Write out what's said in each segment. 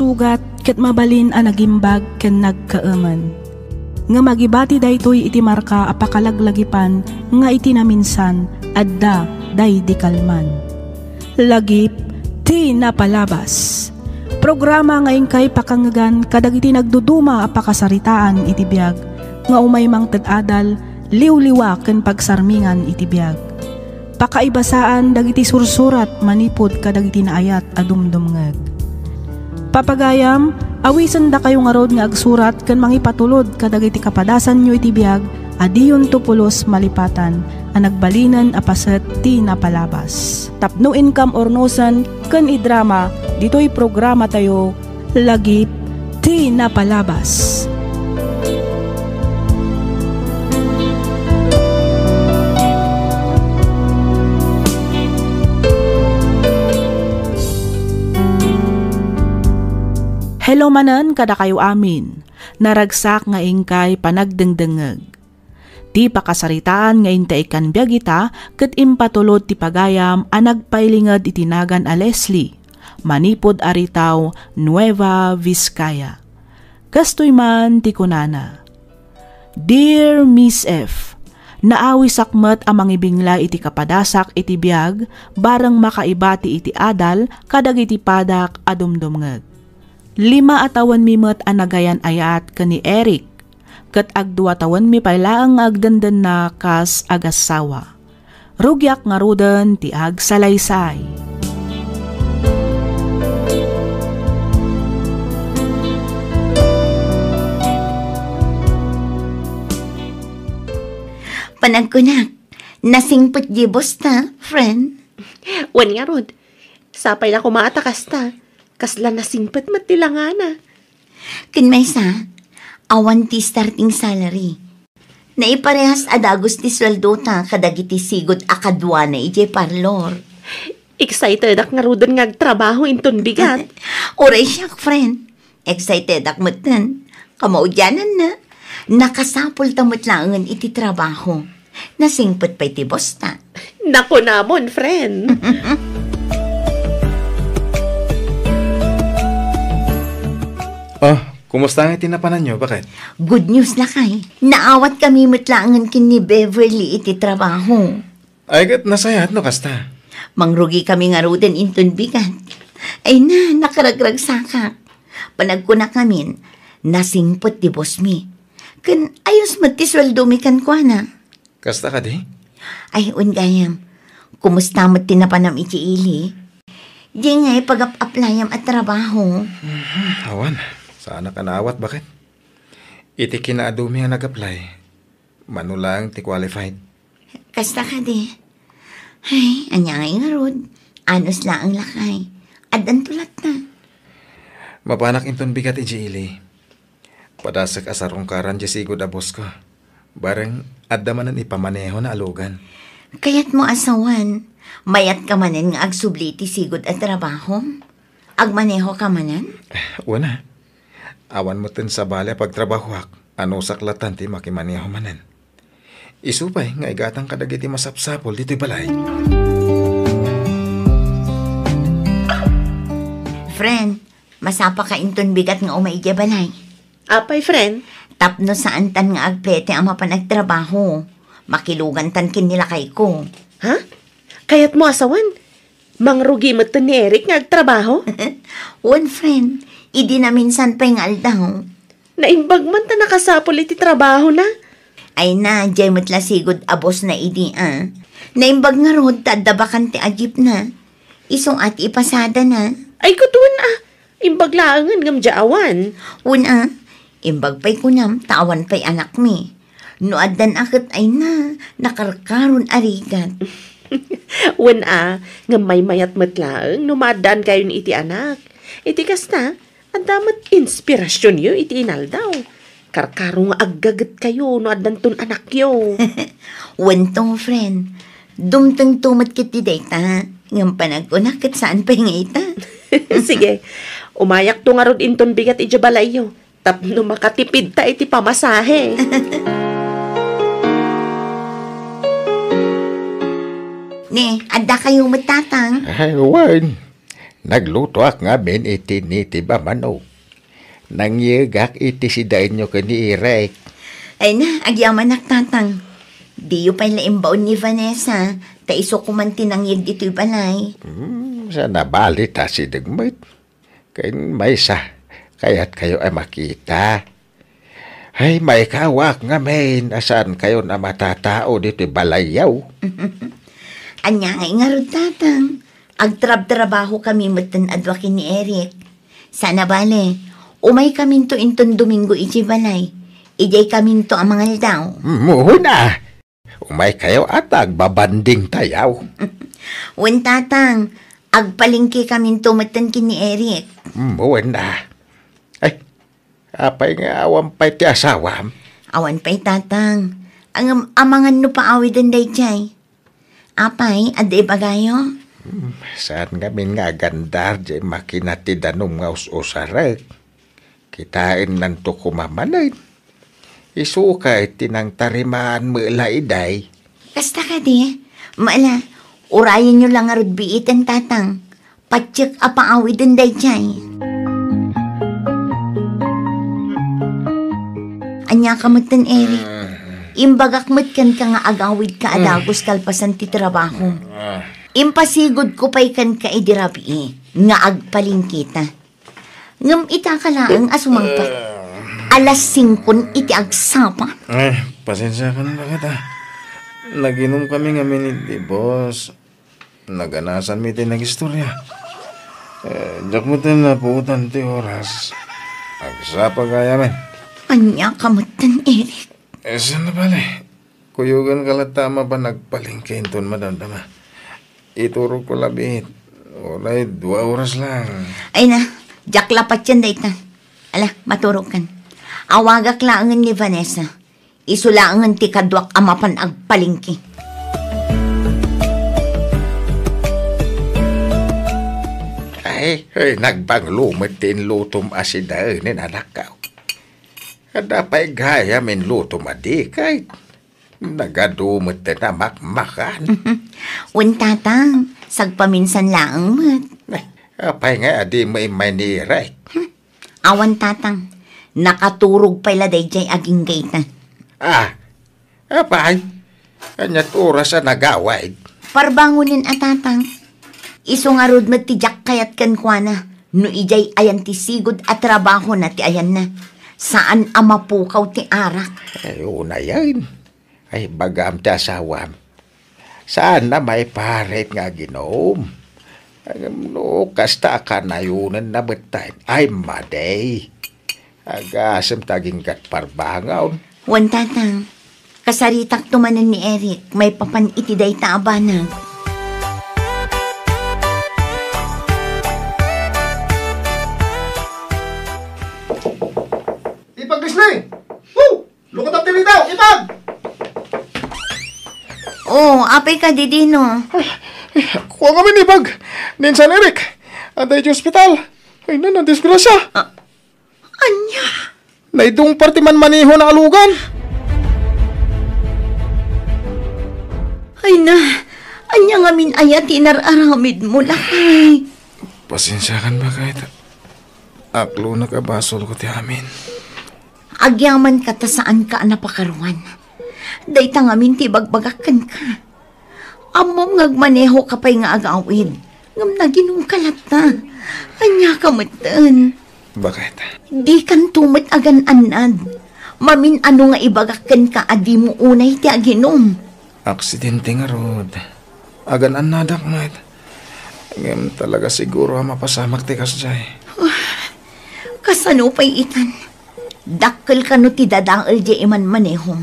sugat ket mabalin a nagimbag ken nagkaemen. Nga magibati daytoy iti marka a pakalaglagipan nga iti naminsan adda day di kalman. Lagip ti napalabas. Programa nga ingkay pakangagan kadag iti nagduduma a pakasaritaan iti biag nga umaymang ted-adal liwliwa ken pagsarmingan iti biag. Pakaibasaan dagiti sursurat manipod kadag iti naayat a dumdumngeg. Papagayam, awisan da kayo nga rod nga agsurat ken mangipatulod kadag iti kapadasan nyo iti biag adiyon tupulos malipatan a nagbalinan a paset ti napalabas. Tapno income ornosan ken idrama ditoy programa tayo lagip ti napalabas. Hello manan kada kayo amin, naragsak nga ingkay panagdengdengeg. Ti pakasaritaan nga intay kan biyagita ket impatulod ti pagayam a nagpailinged itinagan a Leslie, manipod aritaw Nueva Vizcaya. Kastoy man ti kunana. Dear Miss F, naawi sakmet a mangibingla iti kapadasak iti biag bareng makaibati iti adal kadag iti padak a dumdumngeg. 5 atawan mi met anagayan ayat kani Eric, ket agdua tawen mi pailaang agdandan na kas agasawa. Rugyak nga ruden ti agsalaysay. Panagkunak, nasingput gibos ta, friend. Wan nga rod, sapay na kumaatakas ta. Kasla nasingpet matilangana. Kinmaysa, awan ti starting salary. Naiparehas adagos ti sweldo ta kadagiti sigod akadwa na ije parlor. Excited ak nga rudon nga agtrabaho inton bigat. Oray siyak, friend. Excited ak matan. Kamaudyanan na. Nakasapol tamot langan iti trabaho. Nasingpet pa iti bosta. Nako namon, friend. Oh, kumusta ang itinapanan nyo? Bakit? Good news na kay. Naawat kami matlangan kin ni Beverly iti trabaho. Ay kat nasayat no kasta. Mangrugi kami nga ruden inton bigat. Ay na, nakaragrag sakak. Panagkuna kami, nasingpot di boss mi. Kan ayos matisweldo mi kan kwa na. Kasta ka di? Ay, ungayam. Kumusta mo tinapanam iti ili? Di nga'y pag-applyam at trabaho. Awan. Sana ka naawat, bakit? Iti kinaadumi ang nag-apply. Manulang ti qualified. Kasta ka di. Ay, anyangay nga rod. Anos lang ang lakay. Adan tulat na. Mapanak inton bigat iti ili. Padasak asarong karan jasigod abos ko. Bareng adamanan ipamaneho na alugan. Kayat mo asawan. Mayat ka manen nga agsubliti sigod at trabaho. Agmaneho ka manen? Wala. Awan mo tin sa bala pagtrabahoak, ano saklatan ti makimaneho manen. Isupay nga igatang kadagiti masapsapol dito'y balay. Friend, masapa ka inton bigat nga umaigya balay. Apay, friend? Tapno saan tan nga agpete ang mapanagtrabaho. Makilugan tan kinilakay ko. Ha? Kayat mo asawan? Mangrugi mo ni Eric nga agtrabaho? One friend, idi na minsan pa yung aldaw. Naimbag man ta nakasapol iti trabaho na. Ay na, jay mo't lasigod abos na idi Naimbag nga rod, tadabakan ti agip na. Isong at ipasada na. Ay kutuan imbag laangan ngam jaawan. Una, imbag pa'y kunam, tawan pa'y anak mi. No adan akit ay na, nakarkaron arigat. Wen nga may mayat matlaang, numadan kayo ni iti anak. Iti kasta, ang damat inspirasyon yo iti inaldaw. Karkaro nga aggagat kayo, no adan ton anak yo. Wentong friend, dumtang tumat kiti dayta, ngam panagunakit saan pa nga ita. Sige, umayak to nga rod inton bigat ijabalay yo. Tapno makatipid ta iti pamasahe. Ne, adda kayo matatang. Ay, wan. Nagluto ak ngamin iti niti ba manok. Nangyagak iti si dain nyo ka ni Irek. Ay na, agyaman tatang. Di yu pala imbaon ni Vanessa. Ta iso kumanti nang yag dito'y balay. Sa nabalit ha si Dagmit. Kaya may sa, kaya't kayo ay makita. Ay, may kawak ngamin. Asan kayo na matatao dito'y balayaw? Anya nga rod tatang. Agtrab-trabaho kami matan adwakin ni Eric. Sana bale, umay kamin to inton Domingo iti balay. Ijay kamin to ang mga daw. Muna! Umay kayo at agbabanding tayaw. Wen tatang, agpalingki kamin to matan kini Eric. Muna! Ay, apay nga awam pa'y ti asawam. Awan pa'y tatang. Ang amangan no pa awidan day jay. Apay, aday bagayo? Saan kami nga gandar di makinati danong nga us-usarek. Kitain nanto kumamanay. Isuka iti nang tarimaan mo ilaiday. Kasta ka di, maala, urayan nyo lang arod biitan tatang. Patsyak apaawidan day jay. Anya kamatan Eric. Imbagak matkan ka nga agawid ka adagos kalpasan ti trabaho. Impasigod ko pa'y kan ka idirabi nga agpaling kita. Ngam ita ka lang asumangpat. Alas 5 iti agsapa. Ay, pasensya ka na kita. Naginom kami nga miniti, boss. Naganasan mi iti nag-istorya. Diyak mo tayo na puutan ti oras. Agsapa kaya men. Anya kamatan, Eric. Saan na bale? Kuyugan ka lang tama ba nagpaling kainton madamdama? Ituro ko labit. Walay, 2 oras lang. Ay na, jaklapat yan day ta. Ala, maturok kan. Awagak laangan ni Vanessa. Isulaangan ti kadwak amapan agpalingki. Ay, nagbanglumit din lutom asidain ni nanakaw. Kada pa'y gaya min lutom adikay. Nagadumit na makmakan. Wen tatang, sagpaminsan laang mat. Apay nga adi may manirek. Awan tatang, nakaturog pala day jay aging gaitan. Apay, kanyat oras na nagaway. Parbangunin atatang. Iso nga rod matijak kayat kan kwa na. No ijay ayan ti sigod at trabaho na ti ayan na. Saan amapukaw ti arak? Ay, una yan. Ay, bagam ti asawam. Saan na may paret nga ginom? No, kasta ka na yunan na betay. Ay, maday. Agasam taging kat parbangaw. Wan tatang, kasaritak tumanan ni Eric, may papan itiday taabanag. Ipag Disney! Woo! Lukot ang tinitaw! Ipag! Oh, apay ka didino. Kuha kami ni Ipag! Ninsan Eric! Anday di ospital! Ay na, nadisgrasya! Anya? Naidong parti man maniho na alugan! Ay na, anya nga min ayat inararamid mo lakay. Pasensyakan ba kahit aklo nakabasol ko ti amin. Agyaman ka ta saan ka napakaruan. Dayta nga min tibagbagakan ka. Amom ngagmaneho ka pa'y nga agawid. Ngam naginong kalat na. Anya ka matan. Bakit? Di kan tumit agan anad. Mamin ano nga ibagakan ka adi mo unay ti aginom. Aksidente nga rod. Agan anadak mo it. Ngam talaga siguro mapasamak ti kasjay. Kasano pa'y itan? Dakkel ka no ti dadaal di iman manehom.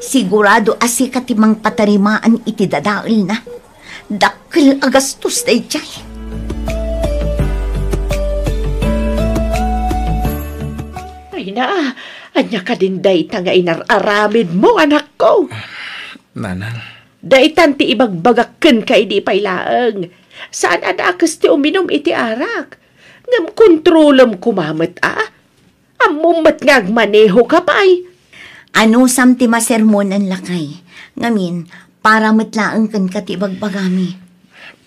Sigurado asi ka timang patarimaan iti dadaal na. Dakkel agastos day jay. Ay na, anya ka din dayta nga inararamid mo, anak ko. Nanang. Daytan ti ibagbagaken ka idi pailaeng. Saan adakas ti uminom iti arak? Ngam kontrolom kumamat Amumat nga agmaneho ka pa'y. Ano sam ti masermon ang lakay? Ngamin, para matlaang kan ka ti bagbagami.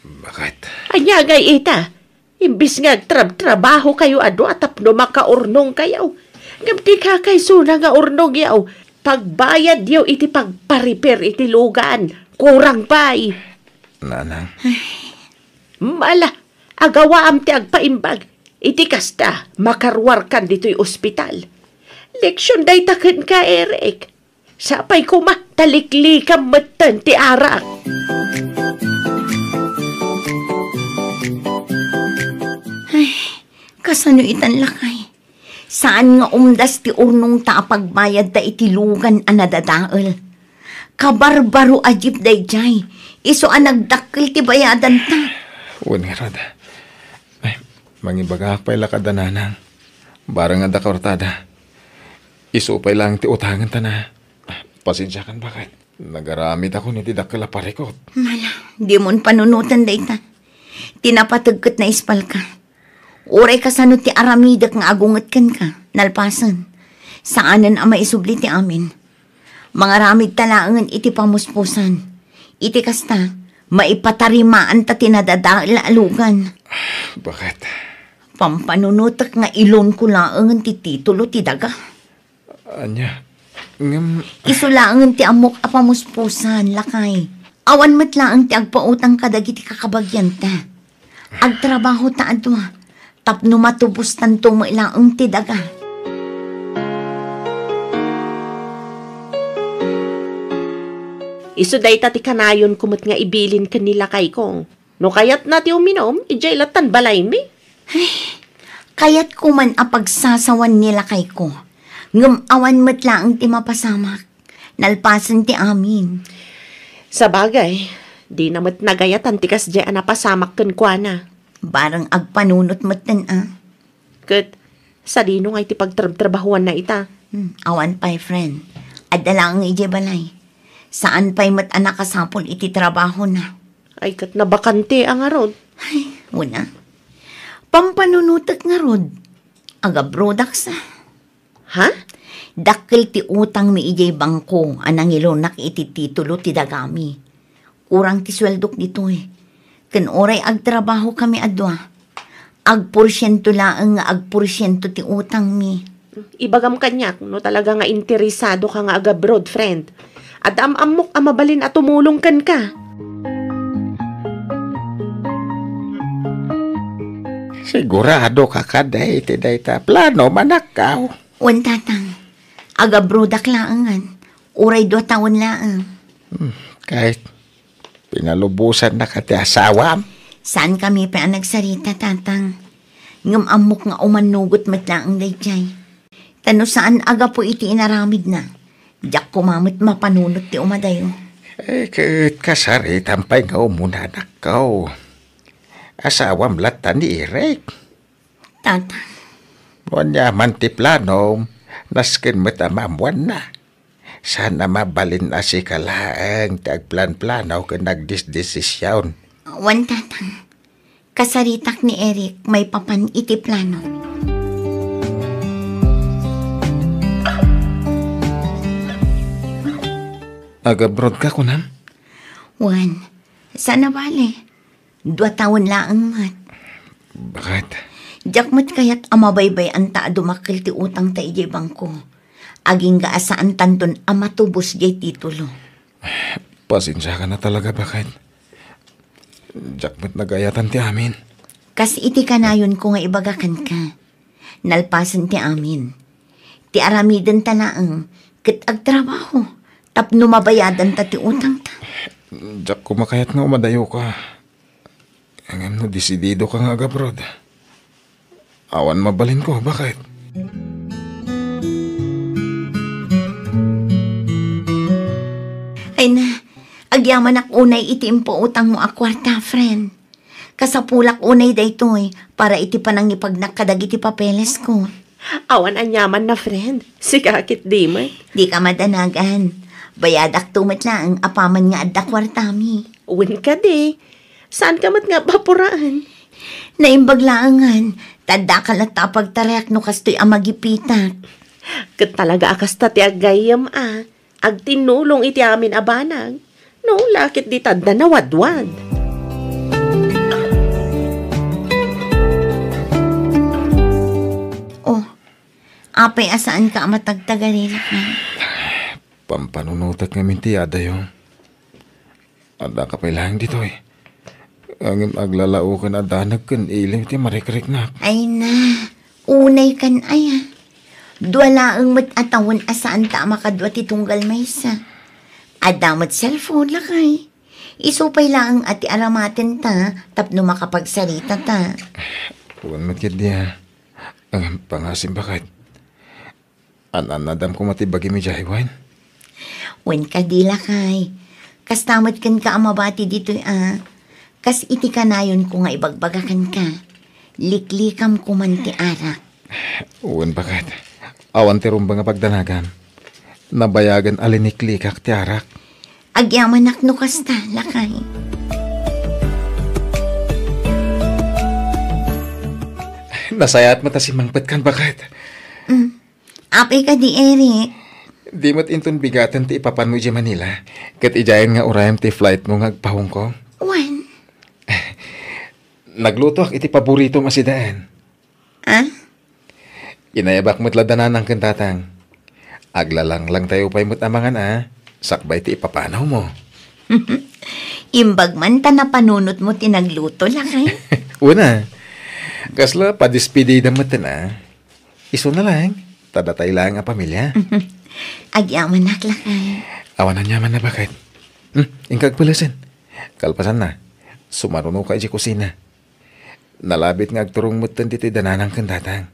Bakit? Anya gay ita, Imbis nga trabaho kayo ado at tapno makaurnong kayo. Ngabdi ka kay suna nga urnong yaw. Pagbayad yaw iti pagparipir iti lugan. Kurang pa'y. Nanang. Mala, agawaam ti agpaimbag. Iti kasta, makarwar kan dito'y ospital. Leksyon day taken ka, Eric. Sapay ko taliklikam matan ti arak. Ay, kasano itan lakay? Saan nga umdas ti urnong ta pagbayad ta itilugan ang nadadaol? Kabarbaro ajib day jay. Iso ang nagdakil ti bayadan ta. Uwan nga rod. Ay, mangibaga pa'y lakad na nanang. Barang nga da kawartada. Isupay lang ti utangan ta na. Pasensya kan bakit? Nagaramit ako ni ti dakil aparikot. Mala, di mon panunutan day ta. Tinapatagkat na ispal ka. Uray kasano ti aramidak nga agungat kan ka. Nalpasan. Saanan ang maisubli ti amin. Mga ramid talaangan iti pamuspusan. Iti kasta, maipatarimaan ta tinadadaal alugan. Bakit? Pampanunutak nga ilon ko laangan ti titulo ti daga. Anya, Isulaangan ti amok a pamuspusan, lakay. Awan matlaang ti agpautang kadagiti kakabagyan ta. Agtrabaho ta adwa, tapno matubos tanto mo ilaang ti daga. Iso day ti kanayon kumot nga ibilin kanila kay kong. No kayat na ti uminom, ijay latan balay mi. Kaya't kuman apagsasawan nila kay ko. Ngam awan matlaang ti mapasamak. Nalpasan ti amin. Sa bagay, di namat nagayatan ti kasdya napasamak kan kwa na. Barang agpanunot matan Kat, sa dino nga iti pagtrabahuan na ita. Awan pa'y friend. Adala ang ije balay. Saan pa'y mat anak kasapol iti trabaho na. Ay kat nabakante ang arod. Ay, una. Pampanunutak nga rod. Aga brodak sa. Ha? Dakil ti utang mi ijay bangko anang ilonak iti titulo ti dagami. Kurang ti sweldok dito eh. Kan oray agtrabaho kami adwa. Agporsyento laang nga agporsyento ti utang mi. Ibagam kanyak, no talaga nga interesado ka nga aga-broad, friend. At amok amabalin at tumulong kan ka. Sigurado ka kaday, ta plano manakaw. Wan tatang, aga-brodak laangan. Uray 2 taon laang. Kahit pinalubusan na ka ti asawam. Saan kami pa ang nagsarita, tatang? Ngam amok nga umanugot matlaang dayjay. Tano saan aga po iti inaramid na? Diyak kumamit mapanunot ti umadayo. Kahit kasaritan pa'y nga umunanak ka. Asawam latan ni Eric. Tatang, Wanyaman ti plano, naskin matamamuan na. Sana mabalin na si kalaang tagplan-plano ka nagdisdesisyon. wan tatang. Kasaritak ni Eric may papan iti plano. Aga-broad ka kunam? Wan, sana bale. 2 taon laang mat. Bakit? Jakmat kaya't amabaybay ang taa dumakil ti utang ta ijay bangko. Aging gaasaan tanton amatubos jay titulo. Pasensya ka na talaga, bakit? Jakmat nagayatan ti amin. Kas iti kanayon ko nga ibagakan ka. Nalpasan ti amin. Ti aramidan talaang ket agtrabaho. Tapno mabayadan ta ti utang ta. Jak kumakayat nga umadayo ka. Ang desidido ka nga aga-broad. Awan mabalin ko, bakit? Ay na, agyaman ak unay iti impo utang mo akwarta, friend. Kasapulak unay daytoy para iti panang ipagnak iti papeles ko. Awan anyaman na, friend. Sikakit di man. Di ka madanagan. Bayadak tumat lang apaman nga adda kwartami. Uwin ka di. Saan ka mat nga papuraan? Naimbaglaangan, tanda ka lang tapagtarayak no kastoy amagipitak. Kat talaga akas ta ti agayam agtinulong iti amin abanag. No, lakit di tadda na wadwad. Apay asaan ka matagtagarila ka? Pampanunutat nga mintiyada yung. Ada ka pa lang dito eh. Ang aglalao ka na danag kan ilim ti marikrik na. Ay na, unay kan ay. Duwala ang matatawan asaan ta makadwa ti tunggal maysa. Adamat cellphone lakay. Isupay lang ang ati aramatin ta, tapno makapagsalita ta. Huwag matkid niya. Ang pangasim bakit? Anadam ko matibagi mi jaywan. Wen ka di lakay. Kas tamat kan ka amabati dito Kas iti kanayon ko nga ibagbagakan ka. Liklikam ko man ti arak. Uwan bakit? Awan ti rumba nga pagdanagan. Nabayagan aliniklikak ti arak. Agyaman akno kasta, lakay. Nasayat mo ta si Mangpet kan bakit? Apay ka di, Eric. Di mo't inton bigatan ti ipapan mo di Manila. Kat ijayan nga urayam ti flight mo nga agpahong ko. Wan? Nagluto ak iti paborito masidaan. Inayabak mo't ladanan ng kantatang. Aglalang lang tayo pa'y mo't amangan sakbay ti ipapanaw mo. Imbag man ta na panunot mo tinagluto lakay. Una, kasla padispidida mo na. Iso na lang, tadatay lang ang pamilya. Agyaman ak lakay. Awanan niya man na bakit? Ingkag palasin. Kalpasan na, sumaruno ka di kusina. Nalabit nga agturong mo ti dananang kandatang.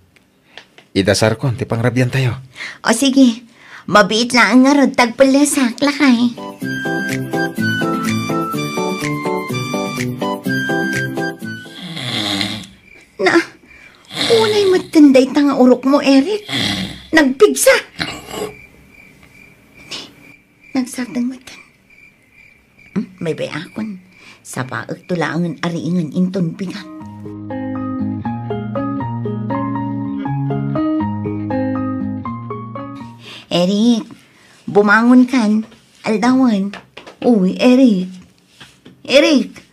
Idasar ko, ti pangrabyan tayo. O sige, mabiit lang nga rod tagpalasak lakay. Na, unay matanday tanga urok mo, Eric. Nagpigsa. Nagsartang matan. May bayakon. Sa paag tulangan ariingan inton bigat. Eric, bumangon kan. Aldawan. Uy, Eric. Eric.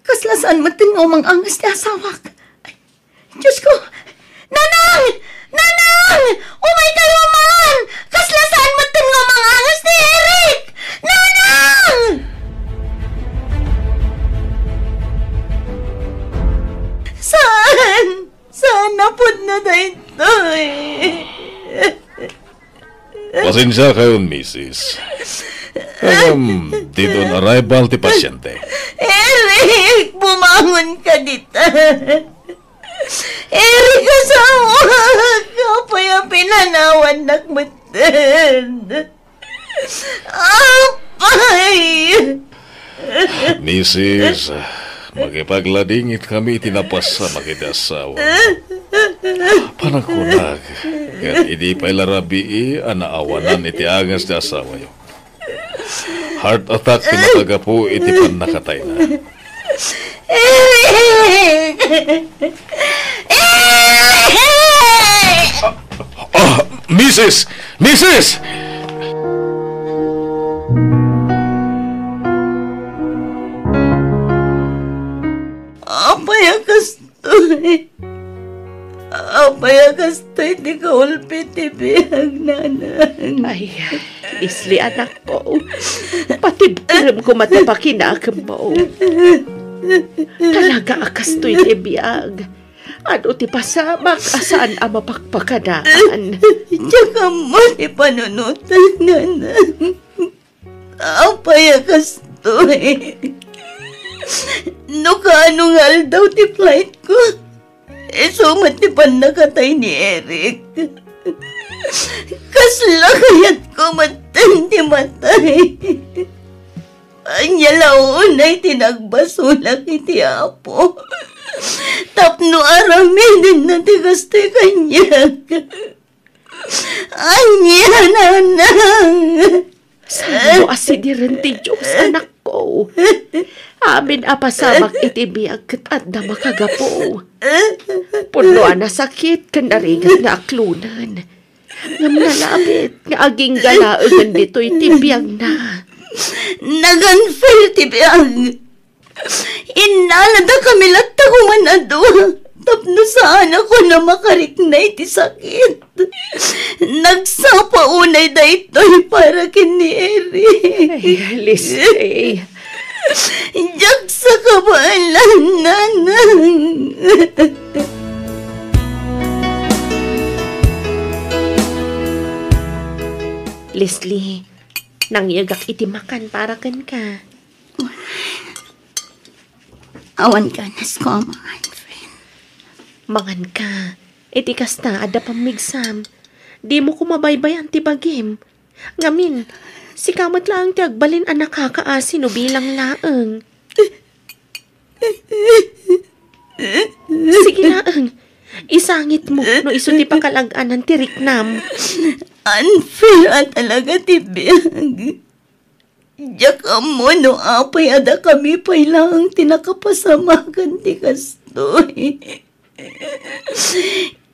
Kasla saan matin nga umang angas ni asawak. Ay, Diyos ko. Nanang! Nanang! Umay kayo man! Kasla saan matin nga umang angas ni Eric! Nanang! Saan? Saan napod na dito Pasensya kayo, Mrs. Dito ang arrival ti pasyente. Eric, bumangon ka dito. Eric, asawa. Kapay ang pinanawan nagmatan. Apay! Mrs., magipagladingit kami tinapas sa makidasawa. Panakunag, yan hindi pa ilarabi anaawanan iti angas na asawa yun. Heart attack tinataga po iti panakatay na. Eric! Eric! Mrs! Mrs! Apayakastoy. Apayakastoy di ka ulpit ibihag nanang. Ay, isli anak ko. Patibtiram ko matapakinakam mo. Talaga akastoy tibiyag. Ano ti pasamak asaan ang mapakpakadaan. Tsaka mo ni panunutan nanang. Apayakastoy. No kaano nga daw ti flight ko. Sumat ti nakatay ni Eric. Kasla kaya't kumatan ti matay. Anyalaunay tinagbasulak iti apo. Tapno aramidin na ti gastoy kanya. Anya nanang. Saan mo asidiran ti Diyos, anak ko? Amin apasamak iti biyag kat adda makagapo. Punuan na sakit kan narigat nga aklunan. Ngam nalapit nga aging galaangan dito iti biyag na. Naganfil ti biyag. Inalada kami latta ko manado. Tapno saan ako na makariknay ti sakit. Nagsapa unay da ito'y para kini Eri. Ay, Lisay. Diyak sa kabalan, nanang. Leslie, nangyagak itimakan para kan ka. Awan ka nas ko, mga friend. Mangan ka, iti kasta ada pamigsam. Di mo kumabaybayan ti bagim. Ngamin, si kamat lang ti agbalin ang nakakaasin o bilang laeng. Sige laeng, isangit mo no iso ti pakalagaan ti riknam. Unfair talaga ti biyag. Diyak mo no apay ada kami pa'y lang tinakapasamakan ti kastoy.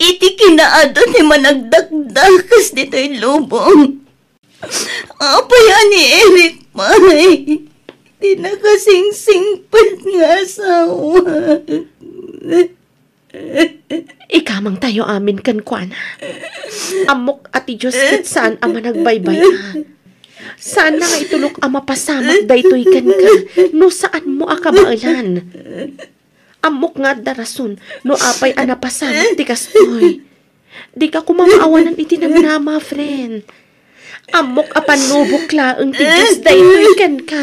Iti kinaado ni managdagdakas dito'y lubong. Apay ani Eric pa'y tinakasingsingpad nga asawa. Ikamang tayo amin kan kuana. Amok ati Diyos kat saan ama nagbaybay ka. Saan na nga itulok ama pasamak daytoy kan ka no saan mo akabaalan. Amok nga darason no apay anapasamak ti kastoy. Di ka kumamaawanan iti namnama, friend. Amok apanubok laeng ti Diyos daytoy kan ka.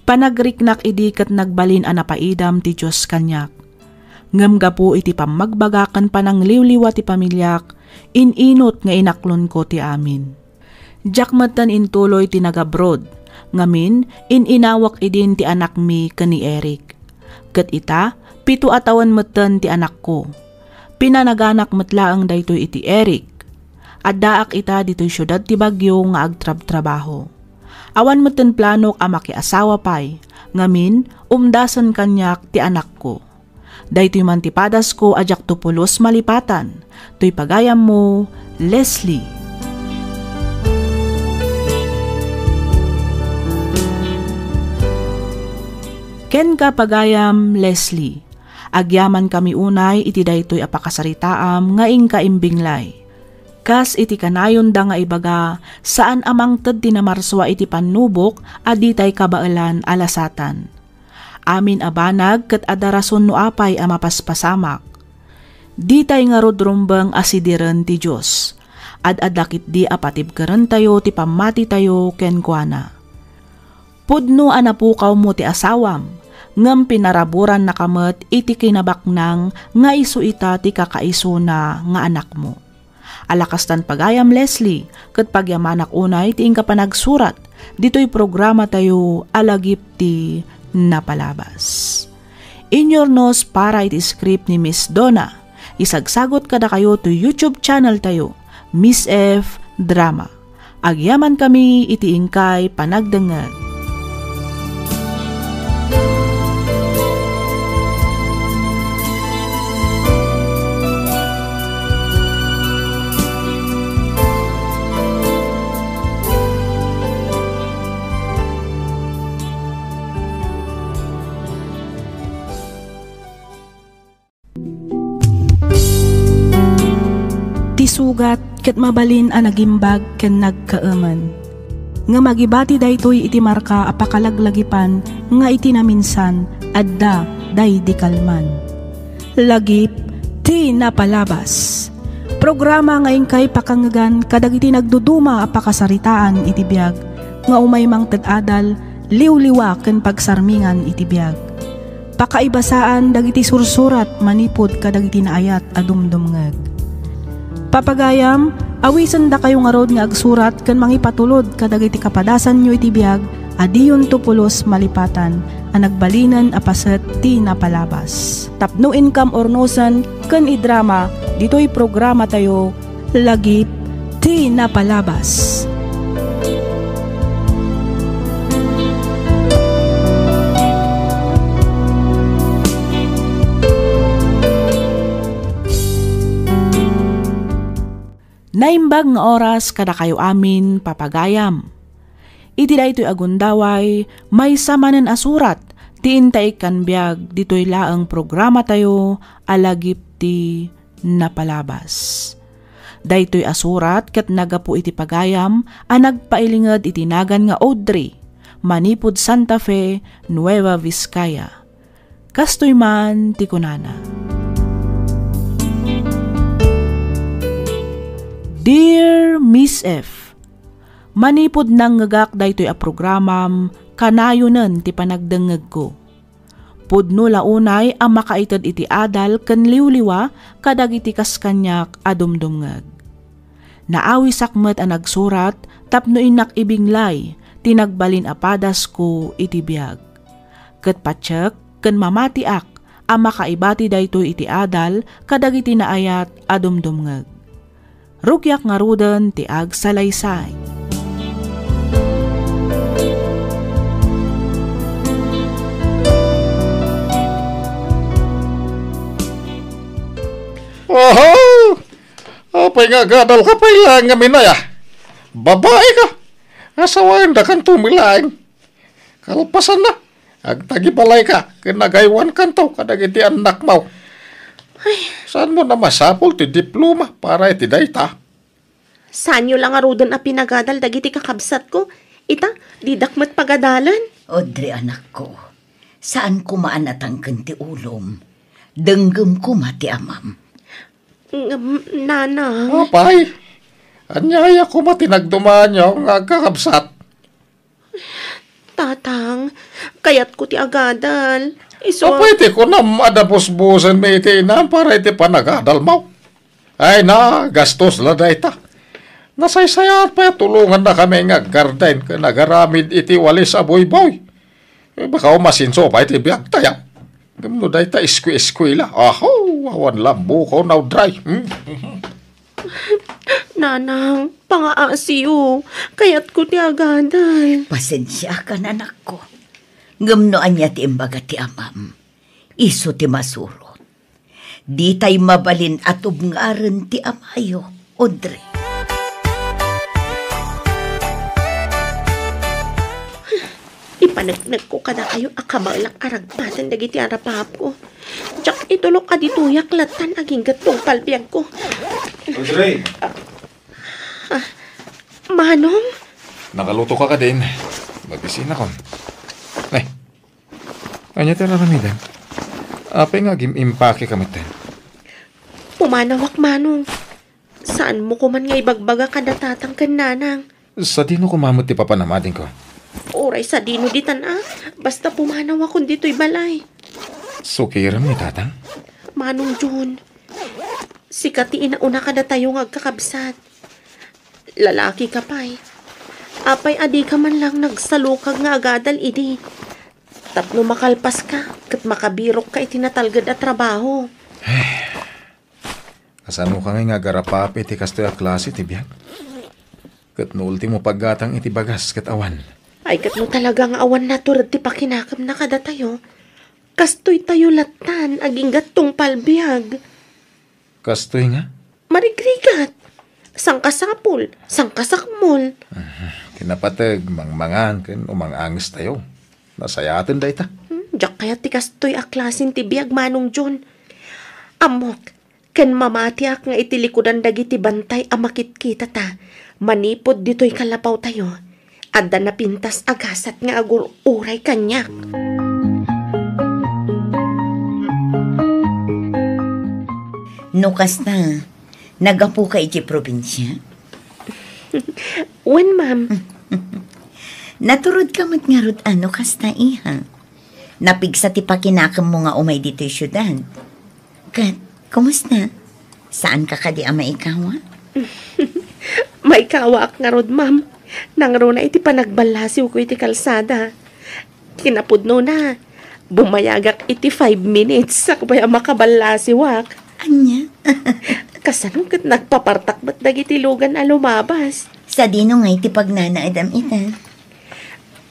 Panagriknak idi kat nagbalin anapaidam ti Diyos kanyak. Ngam gapu iti pamagbagakan panang liwliwa ti pamilyak, ininot nga inaklon ko ti amin. Jakmatan intuloy ti nagabrod, ngamin ininawak idin ti anak mi kani Eric. Kat ita, 7 atawan matan ti anak ko. Pinanaganak matlaang daytoy iti Eric. Addaak ita ditoy syudad ti Bagyo nga agtrab-trabaho. Awan matan planok amaki asawa pay, ngamin umdasan kanyak ti anak ko. Daytoy mantipadas ko ajak tupulos malipatan, to'y pagayam mo, Leslie. Ken ka pagayam, Leslie. Agyaman kami unay iti daytoy apakasaritaam nga ingka imbinglay. Kas iti kanayon da nga ibaga, saan amang ted tinamarswa iti panubok, aditay kabaalan alasatan. Amin abanag ket adarason no apay a mapaspasamak. Ditay nga rodrumbang asidiren ti Diyos. Adadakit di apatibkaren tayo ti pamati tayo ken kuana. Pudno anapukaw mo ti asawam, ngem pinaraburan na kamet iti kinabaknang nga isu ita ti kakaiso na nga anak mo. Alakastan pagayam, Leslie, ket pagyamanak unay ti ingka panagsurat, dito'y programa tayo alagip ti napalabas. Inyornos para iti script ni Miss Donna. Isagsagot kada kayo to YouTube channel tayo, Miss F Drama. Agyaman kami iti ingkay panagdengeg. Sugat ket mabalin a nagimbag ken nagkaemen. Nga magibati daytoy iti marka apakalaglagipan nga iti naminsan adda day di kalman. Lagip ti napalabas. Programa nga ingkay pakangagan kadagiti nagduduma apakasaritaan iti biag nga umay mang ted-adal liwliwa ken pagsarmingan iti biag. Pakaibasaan dagiti sursurat manipod kadagiti naayat adumdumngeg. Papagayam, awisan da kayo nga rod nga agsurat ken mangipatulod kadagiti kapadasan nyo iti biag, adiyon tupulos malipatan, ang nagbalinan apaset ti napalabas. Tapno income ornosan ken idrama, dito'y programa tayo, lagip ti napalabas. Naimbag nga oras kada kayo amin papagayam. Iti da ito'y agundaway, may samanan asurat, tiintay kan biag, dito'y laang programa tayo, alagip ti napalabas. Daytoy asurat ket nagapu iti pagayam a nagpailinged iti nagan nga Audrey, manipud Santa Fe, Nueva Vizcaya. Kastoy man ti kunana. Dear Miss F, manipud nang ngagak daytoy a programam kanayonen ti panagdengeg ko. Pudno launay ang makaited iti adal ken liwliwa kadag iti kaskanyak adumdumngeg. Naawi sakmet a nagsurat tapno inak ibinglay tinagbalin apadas ko iti biag. Ket patsek ken mamatiak ang makaibati daytoy iti adal kadag iti naayat adumdumngeg. Rukyak nga ruden ti ag salaysay. Oho! Apay nga gadal ka pa ilang nga minaya. Babae ka. Asawain da kan tumilaing. Kalpasan na. Agtagibalay ka. Kinagaywan kanto kadag iti anak mo. Ay, saan mo na masapol ti diploma para iti dayta? Saan nyo lang arudan a pinagadal dagiti kakabsat ko? Ita, didakmat pagadalan. Audrey, anak ko, saan ko maanatang ti ulom? Denggem ko mati amam. Nana. Apay, anyaya ko matinagdumaan nyo nga kakabsat. Tatang, kayat ko ti agadal. So, pwede ko na madabos-busan may iti inam para iti panagadal mo. Ay na, gastos la dayta. Nasaysayat pa tulungan na kami nga garden ka nagaramid iti walis aboy-boy. Baka umasinso pa iti biag taya. Gamno dayta iskwi-iskwi la. Aho, awan lambo ko now dry. Nanang, pangaasiyo. Kayat ko ti agadal. Pasensya ka na, anak ko. Ngamnoan niya ti imbaga ti amam. Iso ti masurot. Di tay mabalin at ubngaren ti amayo, Audrey. Ipanagnag ko kada kayo akamalak aragpatan dagiti arapap ko. Tsak itulok ka dituyak latan aging gatong palbiag ko. Audrey! Manong? Nakaluto ka din. Magisina ko. Ay, kanya tayo naramidan. Apay nga impake kami tayo. Pumanawak, Manong. Saan mo ko man nga ibagbaga kada tatang kan nanang? Sa dino kumamot ti papanamadin ko. Oray sa dino ditan basta pumanawak kung dito'y balay. Sukiram ni tatang? Manong Jun, sikati inauna kada tayo nga agkakabsat. Lalaki ka pa'y. Apay adi ka man lang nagsalukag nga agadal idi. Tapno makalpas ka, kat makabirok ka itinatalgad at trabaho. Kasano ka nga garapapi ti kastoy a klase ti biyak? Kat no ultimo paggatang iti bagas kat awan. Ay kat no talagang awan na turad ti pakinakam na kada tayo. Kastoy tayo latan, aging gatong palbiag. Kastoy nga? Marigrigat. Sangkasapol, sangkasakmol. Kinapatag, mangmangan, ken umangangis tayo. Nasayatin day ta. Diyak kaya ti kastoy a klasin ti biag, Manong John. Amok, ken mamatiak nga itilikudan dagiti bantay a makitkita ta. Manipod dito'y kalapaw tayo. Adda na pintas agasat nga agur uray kanyak. Nukas na, nagapu ka iti probinsya? Wen, ma'am. Naturod ka matngarod ano kas na iha. Napigsa ti pakinakam mo nga umay dito'y syudad. Kat, kumusta? Saan ka kadi ama ikawa? May kawak nga rod, ma'am. Nangro na iti panagbalasiw ko iti kalsada. Kinapudno na. Bumayagak iti 5 minutes sa kubaya makabalasiwak. Anya? Kasanong kat nagpapartakbat dagiti lugan a lumabas. Sa dino nga iti pagnanaadam ita.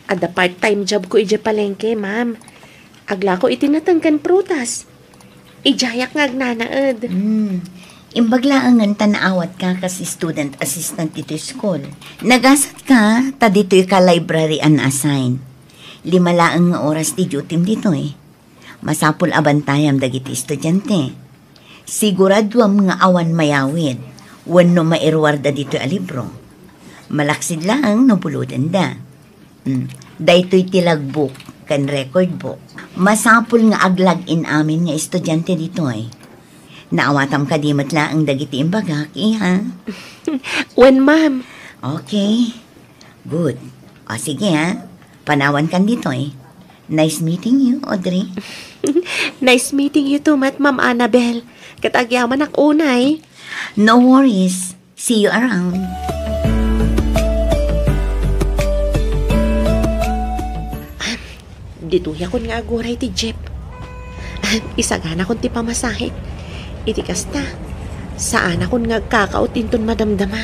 Ada part-time job ko iti palengke, ma'am. Agla ko iti natangkan prutas. Ijayak nga agnanaad. Imbaglaangan tanaawat ka kasi student assistant dito school. Nagasat ka, ta dito'y ka library unassign. 5 laang nga oras di duty dito eh. Masapul abantayam dagiti estudyante. Siguraduam nga awan mayawid. Wano mairwarda dito'y a libro. Malaksid lang no buludan da. Dayto'y tilagbook kan record book. Masapul nga aglag in amin nga estudyante dito eh. Naawatam ka di matla ang dagiti imbagak, iha? When, ma'am. Okay. Good. O sige ha, panawan kan dito eh. Nice meeting you, Audrey. Nice meeting you too, Ma'am Annabel. Katagyaman ak unay. No worries. See you around. Dito yakon nga aguray ti Jeep. Isagana kon ti pamasahe. Iti kasta, saan akong ngagkakautin ton madamdama.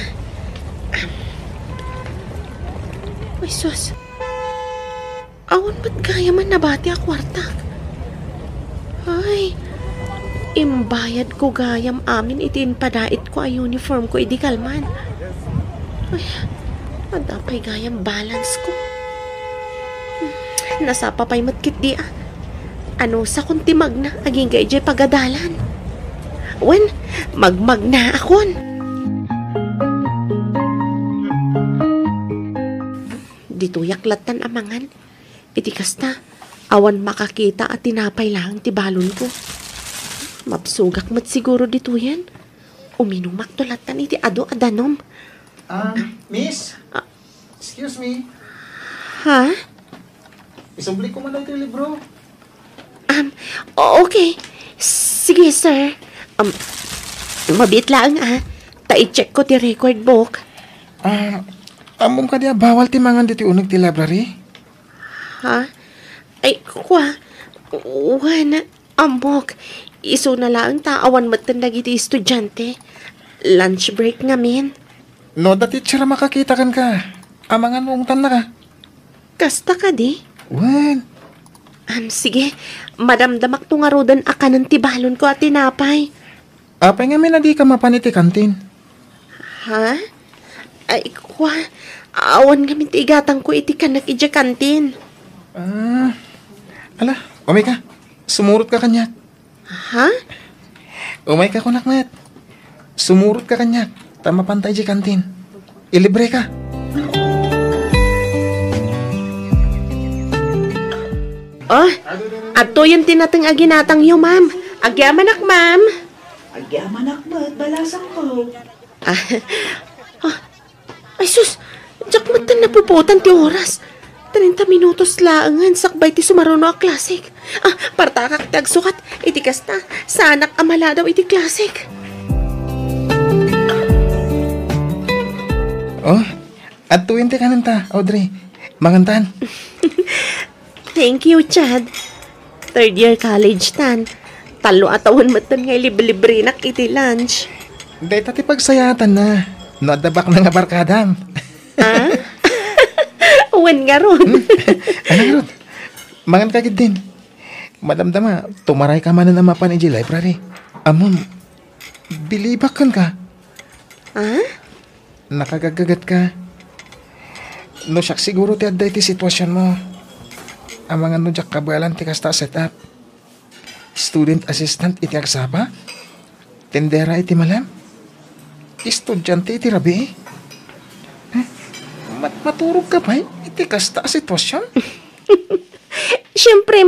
Ay, sus. Awan ba't gaya man nabati a kwarta? Ay, imbayad ko gayam amin itin padait ko ay uniform ko idi kalman. Ay, madapay gayam balance ko. Nasapapay matkit di ah. Ano sa kunti magna aging gayjay pagadalan. Wen, magmag na akon. Dito yaklatan amangan. Iti kasta, awan makakita at tinapay lang ti balon ko. Mapsugak mat siguro dito yan. Uminumak tulatan iti ado adanom. Miss? Excuse me. Ha? Isubli ko man ito yung libro. Okay. Sige, sir. Mabit lang Ta-i-check ko ti record book. Amom ka diya, bawal ti mangan dito unag ti library? Ha? Ay, kwa. Wana, amok. Iso na lang taawan matandag iti estudyante. Lunch break ngamin. No, dati tsara makakita kan ka. Amangan mong tan na ka. Kasta ka di? Wen. Sige. Madamdamak to nga rodan akanan ti balon ko at tinapay. Apay nga may na di ka mapaniti kantin. Ha? Ay, kwa. Awan kami ti igatang ko iti kanak ija kantin. Ala, umay ka. Sumurot ka kanyak. Ha? Umay ka kunakmet. Sumurot ka kanyak. Tama pantay di kantin. Ilibre ka. Oh, ato yung tinatang aginatang yo, ma'am. Agyaman ak, ma'am. Agyaman akmat, balasan ko. Ay, sus. Diyak matan napuputan ti oras. 30 minutos laangan sakbay ti sumaruno a klasik. Partakak tagsukat. Iti kasta. Sanak amala daw iti klasik. Oh, at tuwin ti kananta, Audrey. Mangantan. Thank you, Chad. 3rd year college tan. Talo atawan matan nga libre-libre nak iti lunch. Dahil tati pagsayatan na. No, adabak na nga barkadam. Uwan nga ron. Ano nga ron? Mangan kagid din. Madamdama, tumaray ka man na mapan iji library. Amon, bilibak kan ka. Nakagagagat ka. No, siyak siguro ti adday ti sitwasyon mo. Amangan no jak kabalan ti kasta setup. Student assistant iti agsaba. Tendera iti malam. Estudyante iti rabi. Maturog ka pa iti kasta sitwasyon. Siyempre,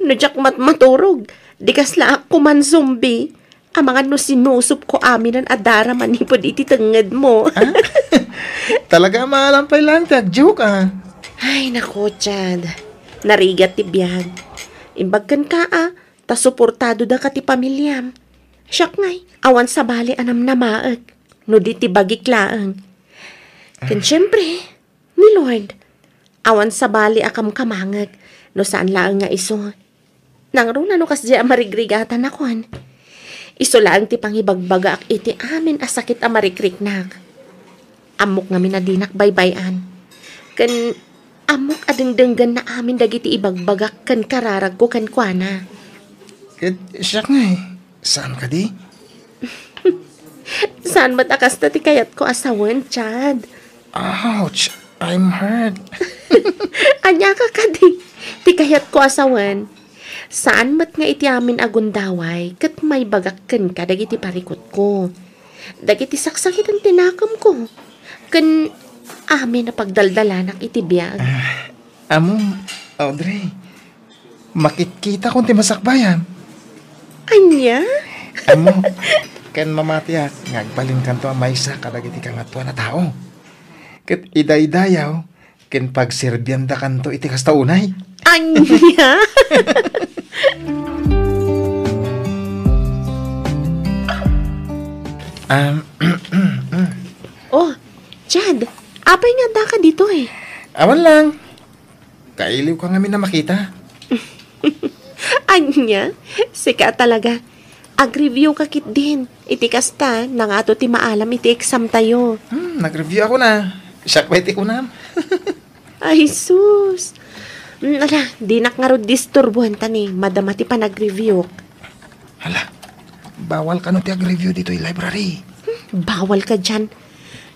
no jak maturog. Di kasla ako man zombie. Amangan no sinusup ko amin ang adara manipod iti tangad mo. Talaga maalampay lang ti agjoke Ay, nako, Chad. Narigat ti biyag. Imbagkan ka ta suportado da ka ti pamilyam. Siyak ngay, awan sa bali anam na maag. No di ti bagiklaang. Kan syempre, ni Lord, awan sa bali akam kamangag. No saan laang nga iso. Nangro na no kasi amarigrigatan akon. Iso laang ti pangibagbaga ak iti amin asakit amarikrik-nak. Amok nga minadinak baybayan. Kan amok adengdenggan na amin dagiti ibagbagak kan kararag ko kan kuana. Siyak nga Saan ka di? Saan matakas na ti kayat ko asawan, Chad? Ouch! I'm hurt. Anya ka kadi, ti kayat ko asawan. Saan mat nga iti amin agundaway, kat may bagakkan ka dagiti parikot ko. Dagiti saksakit ang tinakam ko. Kan amin na pagdaldalanak iti biyag. Amo, Audrey, makikita kong ti masakbayan. Anya? Amo, kan mamatiyak, ngagbalin kanto ang maysa kadagiti kang atwa na tao. Kat iday-dayaw, ken pagserbyanda kanto iti kasta unay. Anya? Oh, Chad, apay nga da ka dito eh. Awan lang. Kailiw ka ngamin na makita. Anya? Sika talaga. Ag-review ka kit din. Iti kasta, nang ato ti maalam iti exam tayo. Nag-review ako na. Siyak ba iti kunam? Ay, sus. Ala, di nakngarod disturbuhan tani. Madama ti pa nag-review. Hala, bawal ka no ti ag-review dito yung library. Bawal ka dyan.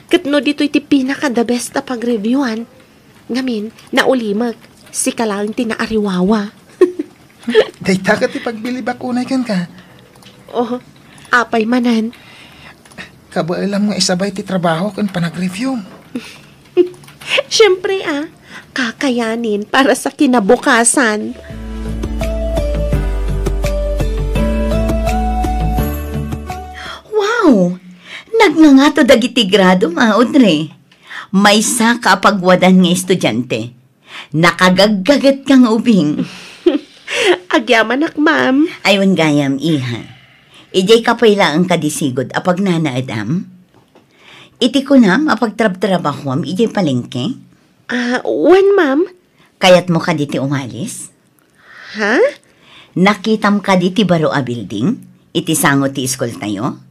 Katno dito iti pinaka the best na pag-reviewan. Ngamin, naulimag. Si kalang tinaariwawa. Dayta ka ti pagbili bakunay kan ka. Oh, apay manan. Kabaalam nga isabay ti trabaho kan panag-review. Siyempre kakayanin para sa kinabukasan. Wow! Nagngangato dagiti grado, Audrey. May sa kapagwadan nga estudyante. Nakagaggagat kang ubing. Agyaman ma'am. Aywan gayam, iha. Ijay kapayla ang kadisigod apag nanaadam. Iti ko na mapagtrab-trabahuam ijay palengke. When ma'am? Kayat mo ka diti umalis? Ha? Nakitam ka diti baro a building? Iti sango ti iskol tayo?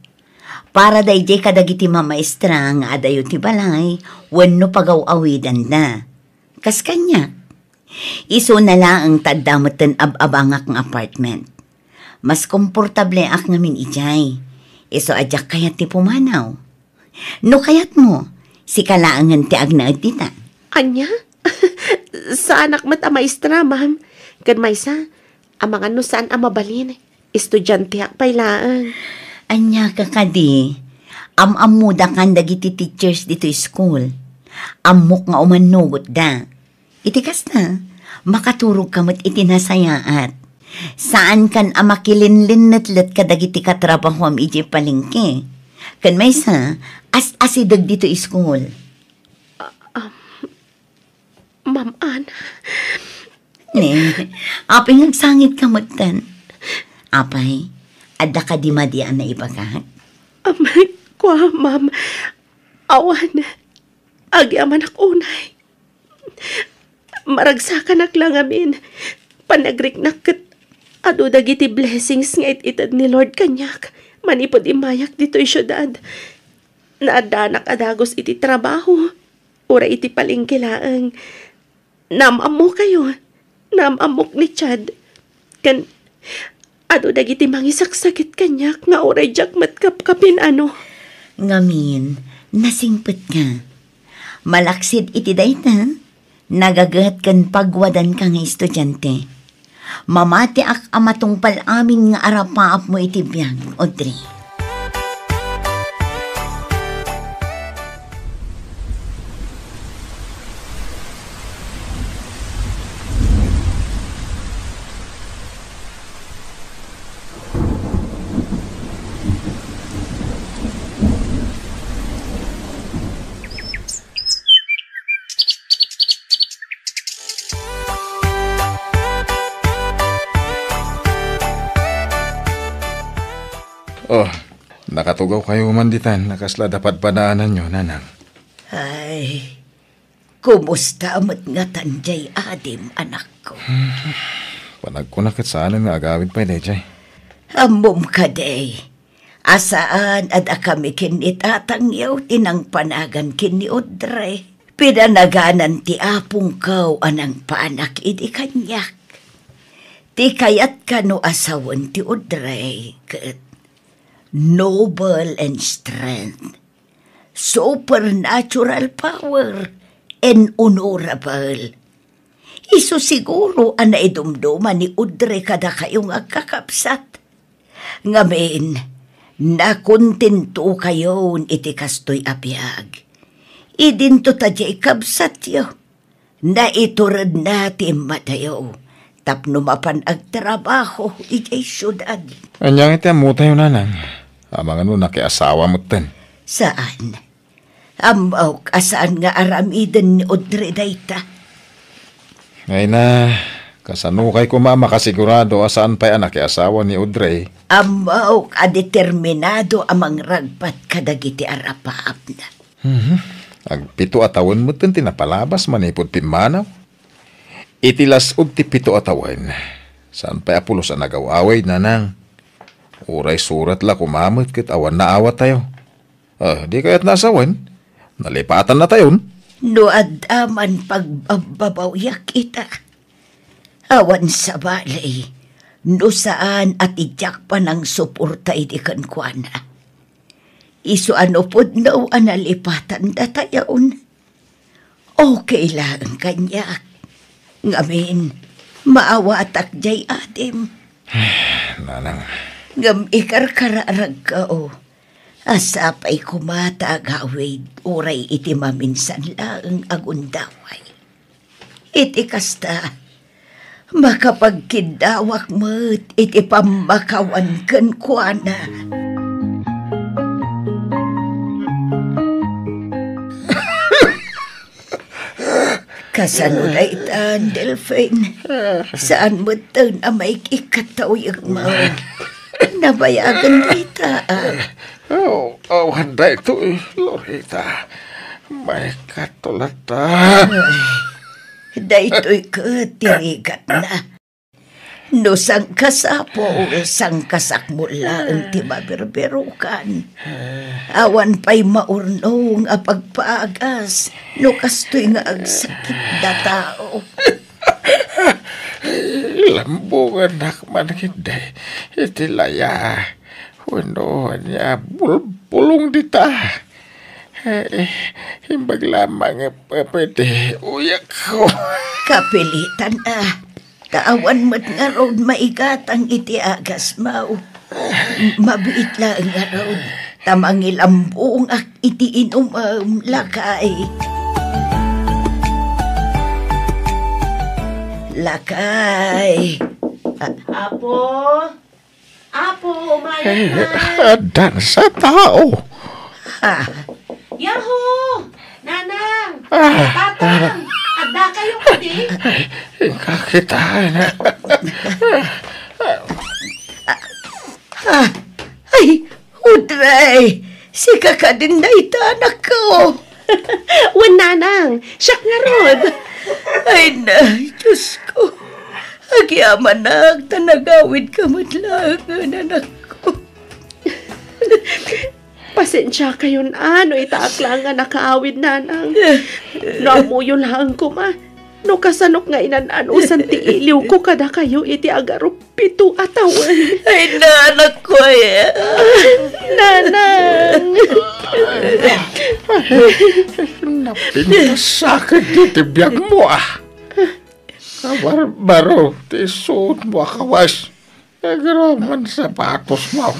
Para dayjay kadagiti mamaestra nga adayo ti balay, wenno pagaw-awidan na. Kas kanya. Iso na lang ang taddamutan ab-abangak ng apartment. Mas komportable ak ngamin ijay. Iso adyak kayat ti pumanaw. No kayat mo, si kalaangan ti agnaad tita. Anya? Sa anak mat maestra, ma'am. Kan maysa, amang ano saan mabalin. Estudyante ak pailaan. Anya ka kadi, amuda kan dagiti teachers dito school. Amok nga umanugot da. Itikas na, makaturog kamot itinasayaat. Saan kan amakilinlinetlet ka dagiti katrabaho am iji palengke. Kan may sa, asidag dito school. Ma'am Ann. Ne, apay nagsangit kamot tan. Apay, adda ka di madian na ibagat? Amay, kwa, ma'am. Awan. Agyaman ak unay. Maragsakan ak lang amin. Panagrik nakit. Ado dagiti blessings nga ititad ni Lord kanyak. Manipod imayak dito isyudad. Naadanak adagos iti trabaho. Ura iti palingkilaang. Namamo kayo. Namamok ni Chad. Kan, ado dagiti mangisaksakit kanyak nga oray jak matkapkapin ano. Ngamin, nasingpet ka. Malaksid iti dayta, nagagat kan pagwadan ka nga estudyante. Mamati ak amatungpal amin nga arapaap mo iti biyag, Audrey. Oh, nakatugaw kayo manditan. Nakasla dapat panaanan nyo, nanang. Ay, kumusta amat nga tanjay adim, anak ko? Panagkunakit saan nga agawin pa dayjay. Amom ka day. Asaan at kami kinitatang yaw tinang panagan kini Audrey. Pinanaganan ti apong kaw anang paanak iti kanyak. Ti kayat ka no asawan ti Audrey. noble and strength, supernatural power, and honorable. Iso siguro ang naidumduman ni Udre kada kayong agkakapsat. Ngamin, nakontento kayo iti kastoy abiyag. Idinto tadyay kapsat yo. Naiturad natin matayo. Tapno mapan agtrabaho iti syudad. Anyang iti amuta yun, nanang. Amang ano, nakiasawa mo ten. Saan? Amaw kasaan nga aramiden ni Udre dayta. Ngay na, kasanukay ko makasigurado asaan pa'y anak asawa ni Udre. Amaw kadeterminado amang ragpat kadagiti arapaap na. Agpito atawan mo ten tinapalabas manipod pimanaw. Itilas ti pito atawan. Saan pa'y apulos ang nagawaway, nanang? Uray surat la kumamot kit awan na awat tayo. Di kaya't nasawan. Nalipatan na tayon. No adaman pagbabawyak kita. Awan sa balay. No saan at ijak pa ng suporta idikan kwa na. Iso ano pod no analipatan da tayon. Okay lang kanyak. Ngamin, maawatak jay adim. Nanang. Ngam ikarkararag ka o. Asapay kumata agawid, uray iti maminsan lang agundaway. Iti kasta, makapagkidawak mo't iti pamakawan kan kuana. Kasanulay tan, Delphine. Saan mo ito na may ikatawag mo? Nabayagan kita. Wanda ito Lorita. May katulata. Daytoy katirigat na. No sang kasapo, sang kasakmula ang timaberberukan. Awan pa'y maurnong a pagpaagas, no kastoy nga agsakit na tao. Lambungan nakman hindi. Itilaya. Wano niya bulbulong dita. Himbag lamang pwede uyak ko. Kapilitan Kaawan mo't nga road maigatang iti agas mau. Mabiit lang nga road. Tamangil ang buong iti inumam lakay. Lakay. Apo? Apo, umayan na. Dan sa tao. Yahoo! Nanang! Tatang! Adda kayo kadi? Kakitaan. Ay, Udray! Si kakadin na itanak ko. Wan nanang! Siyak nga rod! Ay na, Diyos ko. Agyaman na, tanagawid ka matlangan, anak ko. Pasensya kayo na, no itaak lang nga nakaawid nanang. No amuyo lang ko ma. No kasanok nga inanusan ti iliw ko kada kayo iti agaro pito atawan. Ay na, anak ko eh. Nanang! Napinasakit dito biyag mo Baro, tisuot mo kawas. Nagraman sapatos mo.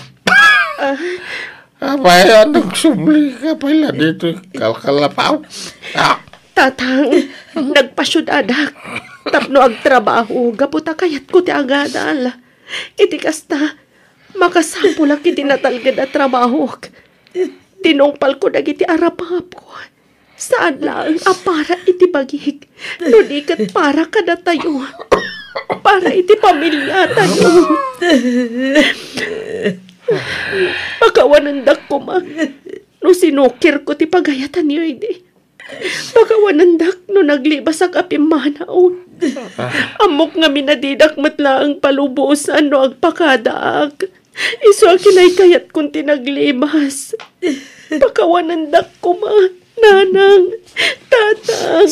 Abay, nagsubli ka pala dito, kalkalapaw. Tatang, nagpasyod adak. Tapno agtrabaho, gaputa kayat ko ti agadal. Iti kasta, makasapulak iti natalgad at trabaho. Tinungpal ko dagiti arapap ko. Saan lang para iti bagig. Nudikat para kada tayo. Para iti pamilya tayo. Pagkawanandak ko ma. No sinukir ko ti pagayatan niyo hindi. Pagkawanandak no naglibas ang apimanaon. Amok nga minadidak matla ang palubusan no agpakadaag. Iso ang kinaykayat kong tinaglibas. Pagkawanandak ko ma. Nanang, tatang.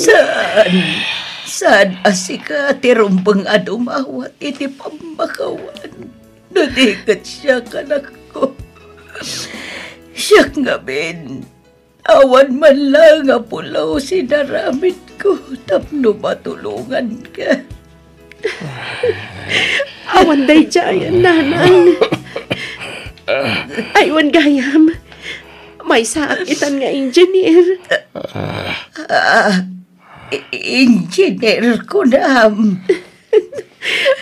Saan asika tirumbang adumawat iti pambakawan. Nadikat siya kanak ko. Siyak nga, Ben. Awan man lang nga pulaw sinaramit ko, tapno matulungan ka. Awan day dyan, nanang. Aywan gayam. May saakitan nga engineer. Engineer ko na.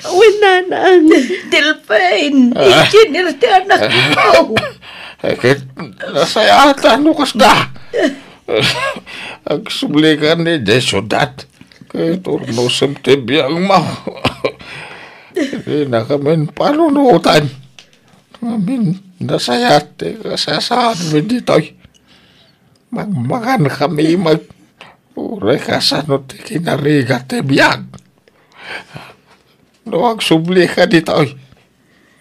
Wen, nanang. Delphine, engineer ti anak ko. Kahit nasayatan mo kasda. Ang sublikan ni Jesudat. Kahiturnusam tibiyang mo. Hindi na kami panunutan. Kami nasayate kasasaan mo dito'y. Magmakan kami uray kasanot kinarigat tibiyang. Noang subli ka dito'y.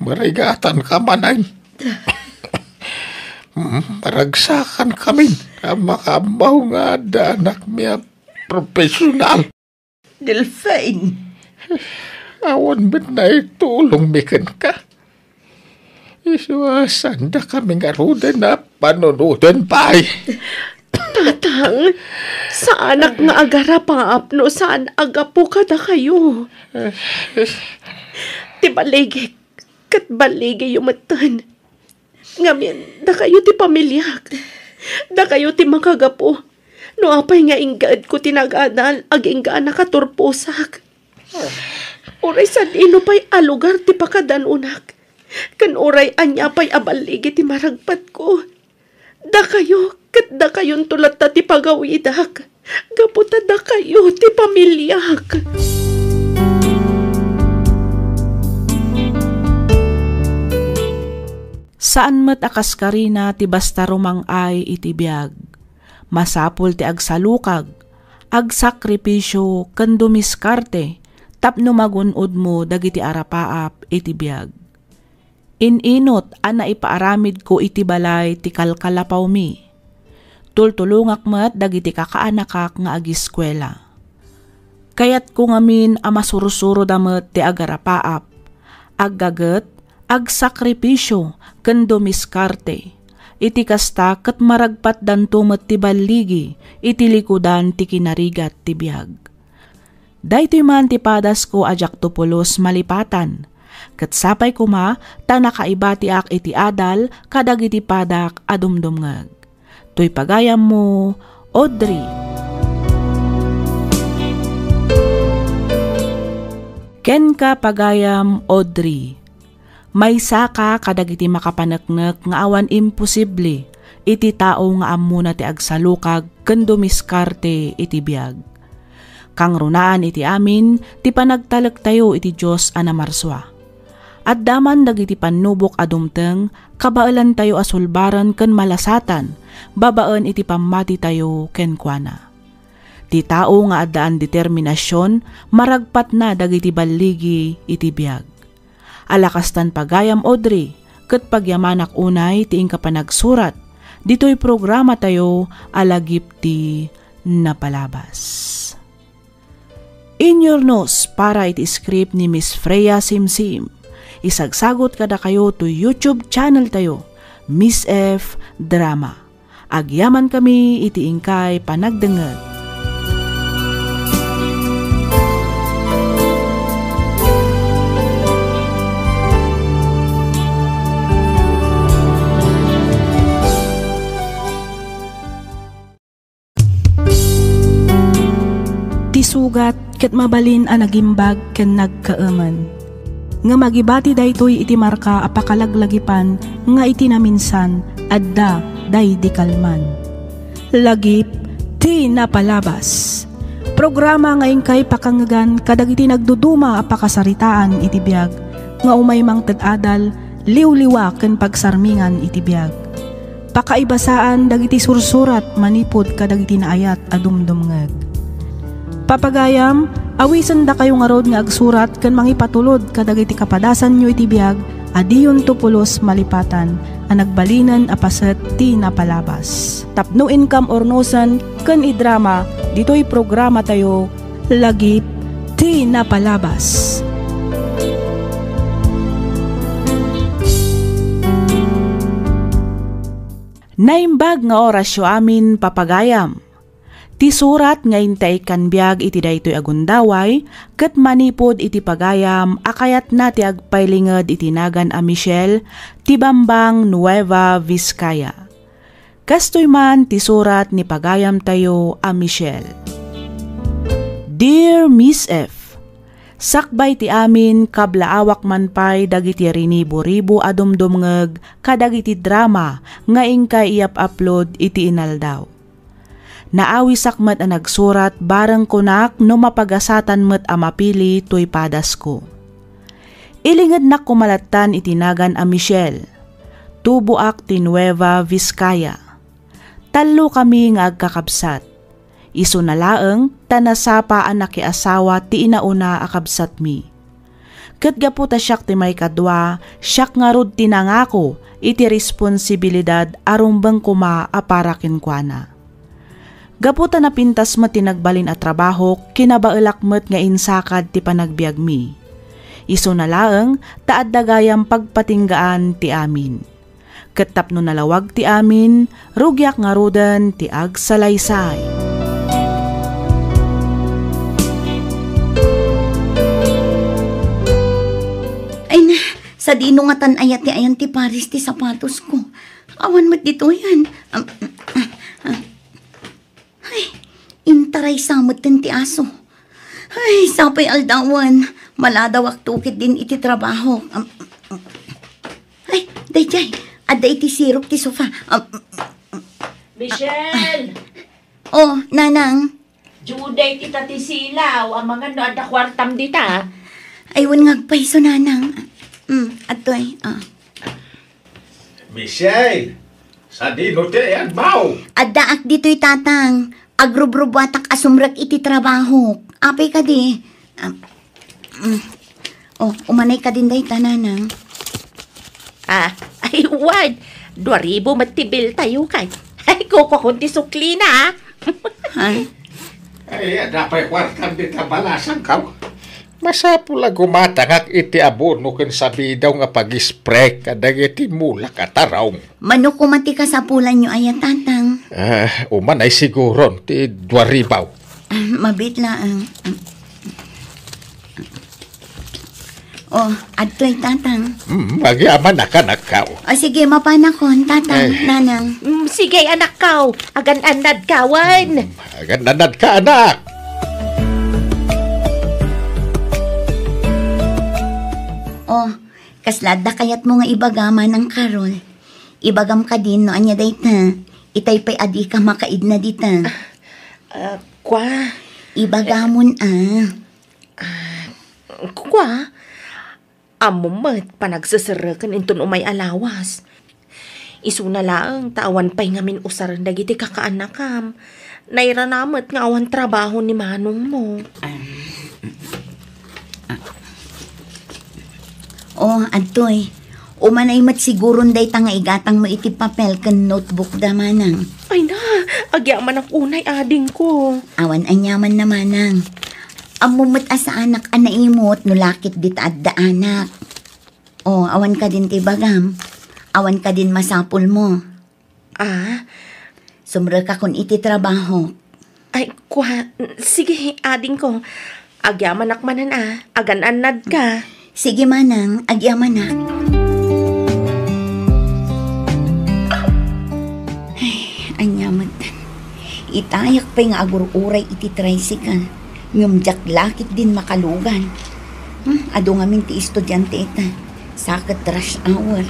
Marigatan ka manay. Maragsakan kami na makabaw nga da anak niya profesional. Delphine. Awan ba na itulong mikan ka? Isuwasan na kami nga rudan na panunudan pa ay. Tatang, sa anak nga agara paapno, saan agapo kada kayo? Ti baligig, kat baligig yung matan. Ngamin, da kayo ti pamilyak. Da kayo ti makagapo. No apay nga inggaad ko tinagadal, ag inggaan nakaturpusak. Uray sa dino pa'y alugar ti pakadanunak. Kan uray anya pa'y abaligi ti maragpat ko. Da kayo, kat da kayon tulat ta ti pagawidak. Gaputa da kayo ti pamilyak. Saan met akas karina ti basta rumang ay iti biag. Masapul ti agsalukag, agsakripisyo ken dumiskarte, tapno magunod mo dagiti arapaap iti biag. Ininot ana ipaaramid ko iti balay ti kalkalapaw mi. Tultulungak met dagiti kakaanakak nga agiskwela. Kayat ko ngamin amasurusuro damet ti agarapaap, aggaget, agsakripisyo ken dumiskarte. Iti kasta ket maragpat danto met ti balligi, iti likudan ti kinarigat ti biag. Daytoy man ti padas ko ajak tupulos malipatan, ket sapay kuma ta nakaibatiak iti adal kadag iti padak adumdumngeg. Toy pagayam mo, Audrey. Ken ka pagayam, Audrey. May saka kadag iti makapanaknek nga awan imposible iti tao nga amuna ti agsalukag ken dumiskarte iti biag. Kang runaan iti amin ti panagtalek tayo iti Dios a namarswa. At daman dagiti panubok adumteng kabaalan tayo asulbaran ken malasatan babaan iti pamati tayo ken kuana. Ti tao nga addaan determinasyon maragpat na dagiti balligi iti biag. Alakastan pagayam, Audrey, ket pagyamanak unay tiing kapanagsurat, dito'y programa tayo alagip ti napalabas. In your nose para iti script ni Miss Freya Simsim. Isagsagot kada kayo to YouTube channel tayo, Miss F Drama. Agyaman kami iti ingkay panagdengeg. Sugat ket mabalin a nagimbag ken nagkaemen. Nga magibati daytoy iti marka apakalaglagipan nga iti naminsan adda day di kalman. Lagip ti napalabas. Programa nga ingkay pakangagan kadag iti nagduduma apakasaritaan iti biag nga umay mang ted-adal liwliwa ken pagsarmingan iti biag. Pakaibasaan dagiti sursurat manipod kadag iti naayat adumdumngeg. Papagayam, awisan da kayo nga rod nga agsurat ken mangipatulod kadag iti kapadasan nyo iti biag, adiyon tupulos malipatan, a nagbalinan apaset ti napalabas. Tapno income or nosan ken idrama, dito'y programa tayo, lagip ti napalabas. Naimbag nga orasyo amin papagayam. Ti surat nga intay kanbiag iti daytoy agundaway, ket manipod iti pagayam akayat na ti agpaylinged iti nagan a Michelle, ti Bambang Nueva Vizcaya. Kastoy man ti surat ni pagayam tayo a Michelle. Dear Miss F, sakbay ti amin kablaawak man pay dagiti rinibo-ribo adumdumngeg kadagiti drama nga ingkay iap-upload iti inaldaw. Naawi sakmet a nagsurat bareng kunak no mapagasatan met a mapili toy padas ko. Ilinged na kumalatan itinagan a Michelle. Tubuak ti Nueva Vizcaya. Talo kami nga agkakabsat. Isu na laeng tanasapa anak ki asawa ti inauna akabsat mi. Ket gaputa siyak ti may kadwa, siyak nga rod tinangako iti responsibilidad arumbeng kuma aparakin kuana. Gaputa na pintas met tinagbalin a trabaho, kinabaelak met nga insakad ti panagbiag mi. Isu na laeng taad dagayam pagpatinggaan ti amin. Ket tapno nalawag ti amin, rugyak nga roden ti agsalaysay. Ay na, sa dino nga tanayat ti ayan ti Paris ti sapatos ko. Awan mat dito yan. Ay, intaray samot ti aso. Ay, sapay aldawan. Maladawak tukit din iti trabaho. Ay, dayjay. Aday ti sirok ti sofa. Michelle! Oh, nanang. Juday kita ti silaw, ang mga no ada kwartam dita. Aywan ngagpaiso, nanang. Atoy. Michelle, sa dino ti yan bao. Adaak dito'y tatang. Agrubrubatak asumrak iti trabaho. Apay ka di. Umanay ka din day tananang. Ay, wad. 2,000 matibil tayo kay. Ay, kukunti sukli na. Ay, Ay, dapat kwartan di tabalasan ka. Masapula gumatangak iti abono ken sabi daw nga pag-spray kadagiti mulak ataraw. manok kumati ka sa pulan nyo ayat tatang. Uman ay siguron ti 2,000. Mabitla ang. Atoy tatang. Magyaman na ka nakaw. Sige, mapanakon, tatang, nanang. Sige, anak kaw. Agan-anad kawan. Agad ka, anak. Kaslada kayat mo nga ibagama ng karol. Ibagam ka din no anya dayta. Itay pa'y adi ka makaid na dita. Kwa? Ibagamon Kwa? Amumat panagsasarakan inton umay alawas. Isu na lang tawan pa'y ngamin usaran dagiti kakaanakam. Nairanamat nga awan trabaho ni manong mo. Adtoy. Umanay mat siguron day nga igatang mo iti papel ken notebook da manang. Ay na, agyaman ang unay ading ko. Awan anyaman na manang. Amumat asa anak anaimot no lakit dit adda anak. Awan ka din ti bagam. Awan ka din masapul mo. Sumra ka kun iti trabaho. Ay, kwa, sige ading ko. Agyaman akmanan agan-anad ka. Sige manang, agyaman na. Anyaman. Itayak pa nga agur-uray iti tricycle. Ngumjak lakit din makalugan. Ado nga min ti estudyante ita. Sakit rush hour.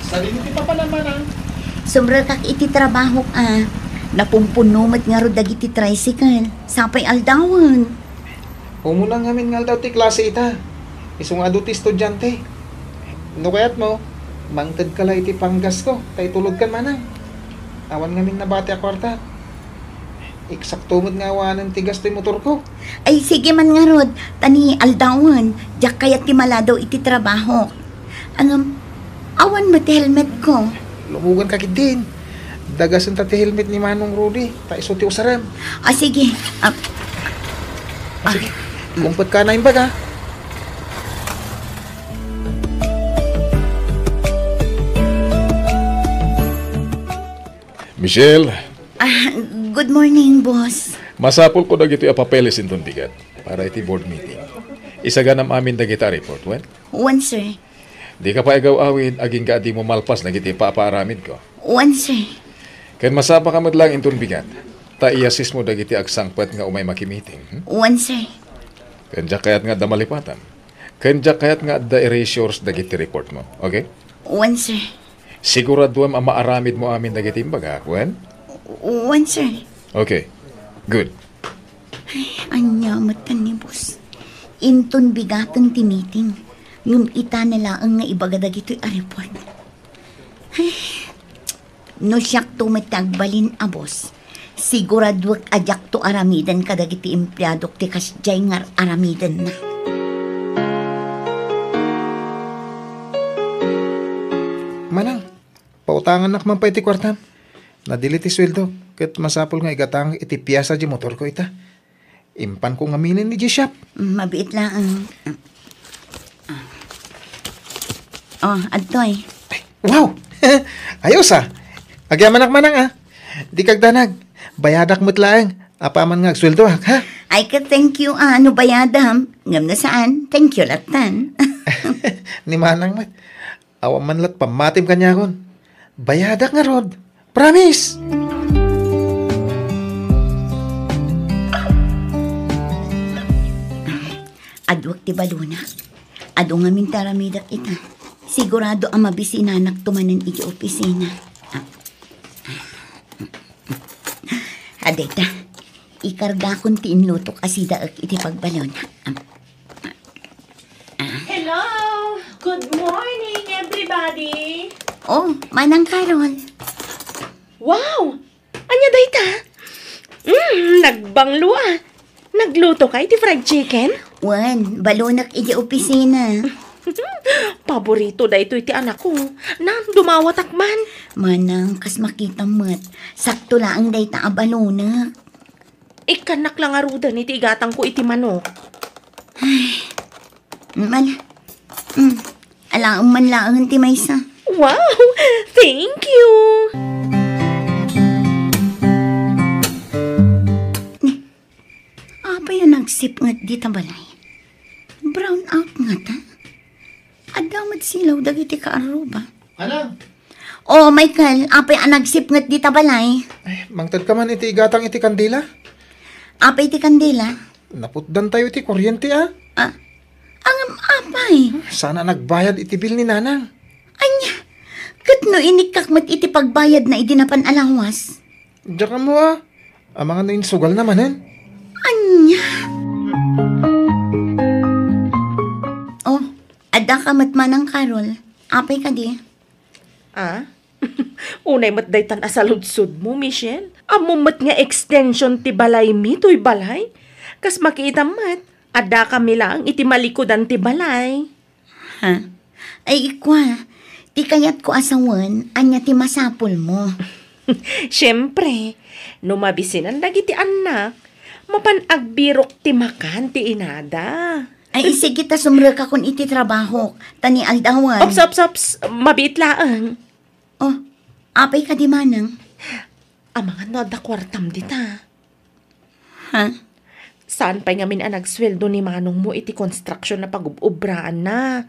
Sa dino ti papa naman Sumra kak iti trabaho napumpunumat nga ro dagiti tricycle. Sapay aldawan. Umulang ngamin nga daw ti klase ita. Isu nga ti estudyante. No kayat mo, mangted ka lang iti panggas ko. Tay tulog kan manang. Awan ngamin na bati a kwarta. Eksakto mo't nga awanan ti gas ti motor ko. Ay sige man nga rod, tani aldawan. Diyak kayat ti maladaw iti trabaho. Awan mo ti helmet ko. Lumugan ka kit din. Dagasan ta ti helmet ni Manong Rudy. Ta iso ti usaram. Sige. Sige, kumpot ka na yung baga. Michelle, Good morning, boss. masapol ko dagiti a papeles inton bigat para iti board meeting. Isaganam amin dagiti a report, wen? One, sir. Di ka pa igaw awin, aging ka di mo malpas dagiti papaaramid ko. One, sir. Ken masapa ka lang inton bigat. Ta iasis mo dagiti agsangpet nga umay makimiting. One, sir. Kenja kayat nga da malipatan. Kenja kayat nga da erasures dagiti report mo. Okay? One, sir. Siguraduam ang maaramid mo amin dagiti imbaga, wen? One, sir. Okay. Good. Anyamat ka ni boss. Inton bigatan ti meeting. Ngum ita na laang nga ibagadag ito'y a report. Ay, no siyak tumatagbalin a boss. Siguradwak ajak to aramidan kadag iti empleyadok ti kasjay ngar aramidan na. Manang, pautangan nak man pa iti kwartam. Nadili ti sweldo, ket masapol nga igatang iti piyasa di motor ko ita. Impan ko ngaminin ni G-Shop. Mabiit lang. Oh, adtoy. Ay, wow! Ayos Agyaman manang Di kag danag. Bayadak mo't laeng. Apaman nga sweldo ha? Ay ka thank you ano bayadam. Ngam na saan? Thank you latan. Ni manang mat. Awan man lat pamatim kanya kon. Bayadak nga rod. Promise! Adwak ti baluna. Ado nga mintaramidak ita. Sigurado ang mabisinanak tumanan iti opisina. Adeta, ikarga kon ti inlutok asidaak iti pagbalon. Hello! Good morning, everybody! Oh, manang Carol. Wow! Anya dayta? Nagbanglo Nagluto ka iti fried chicken? Wan, balunak iti opisina. Paborito da ito iti anak ko. Dumawatak man. Manang, kas makita mo't. Sakto laang dayta a balunak. Ikanak lang arudan iti igatang ko iti manok. Alaang man laang ti maysa. Wow! Thank you! Apa yung nagsip nga di tabalay? Brown out nga ta? Adamat silaw dagiti kaaruba. Anang? Oh, Michael, apa yung nagsip nga di tabalay? Ay, mangtad ka man iti igatang iti kandila. Apa iti kandila? Naputdan tayo iti kuryente Ang apay. Sana nagbayad iti bill ni nanang. Anya, katno inikak mat iti pagbayad na idinapan alawas. Diyan ka mo Ang mga nainsugal naman Anya. Oh, ada ka mat manang Carol. Apay ka di? Unay mat daytan asaludsod mo, Michelle. Amumat nga extension ti balay mi, to'y balay. Kas makita mat, ada kami lang iti malikodan ti balay. Ha? Ay ikwa, ti kayat ko asawan, anya ti masapol mo. Siyempre, numabisinan lagi ti anak, mapanagbirok ti makan ti inada. Ay sige ta sumra ka kun iti trabaho, tani aldawan. Ops, mabit laang. Oh, apay ka di manang? Amangan no da kwartam dita. Ha? Saan pa nga min nagsweldo ni manong mo iti construction na pag-ubraan na.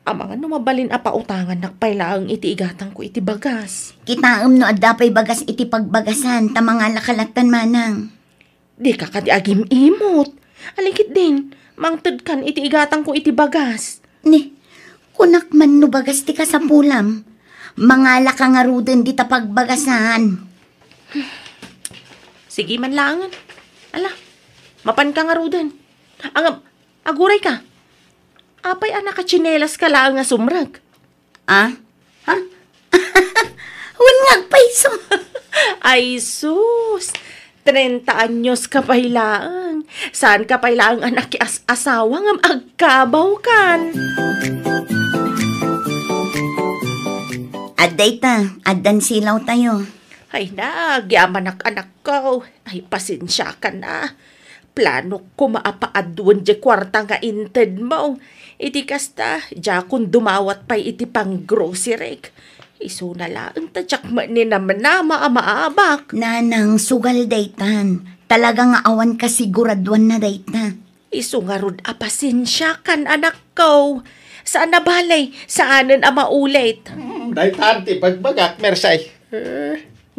Amangan no mabalin a pautangan nakpailaang iti igatang ko iti bagas. Kitaam no adda pay bagas iti pagbagasan, ta mga lakalatan manang. Di ka kadi agim imot. Alikit din, mangtod kan iti igatang ko iti bagas. Ni, kunak man no bagas ti kasapulam. Mga lakangaruden di ta pagbagasan. Sige man langan. Ala, mapan ka nga rudan. Aguray ka. Apay anak ka tsinelas ka lang nga sumrag. Ha? Huwag paiso. Ay sus, 30 anyos ka pailaang. Saan ka pailaang anak ki asawa ngam agkabaw kan? Adday ta, addan silaw tayo. Ay na, gyaman anak ko. Ay pasensya ka na. Plano ko maapaaduan di kwarta nga inted mo. Iti kasta, dya kung dumawat pa iti pang grocery. Iso na lang tadyak ni naman na maamaabak. Nanang, sugal daytan. Talaga nga awan ka siguraduan na dayta. Iso nga rod apasensya kan anak ko. Saan na balay? Saanan ang maulit? Day tanti, pagbagak, Mersay.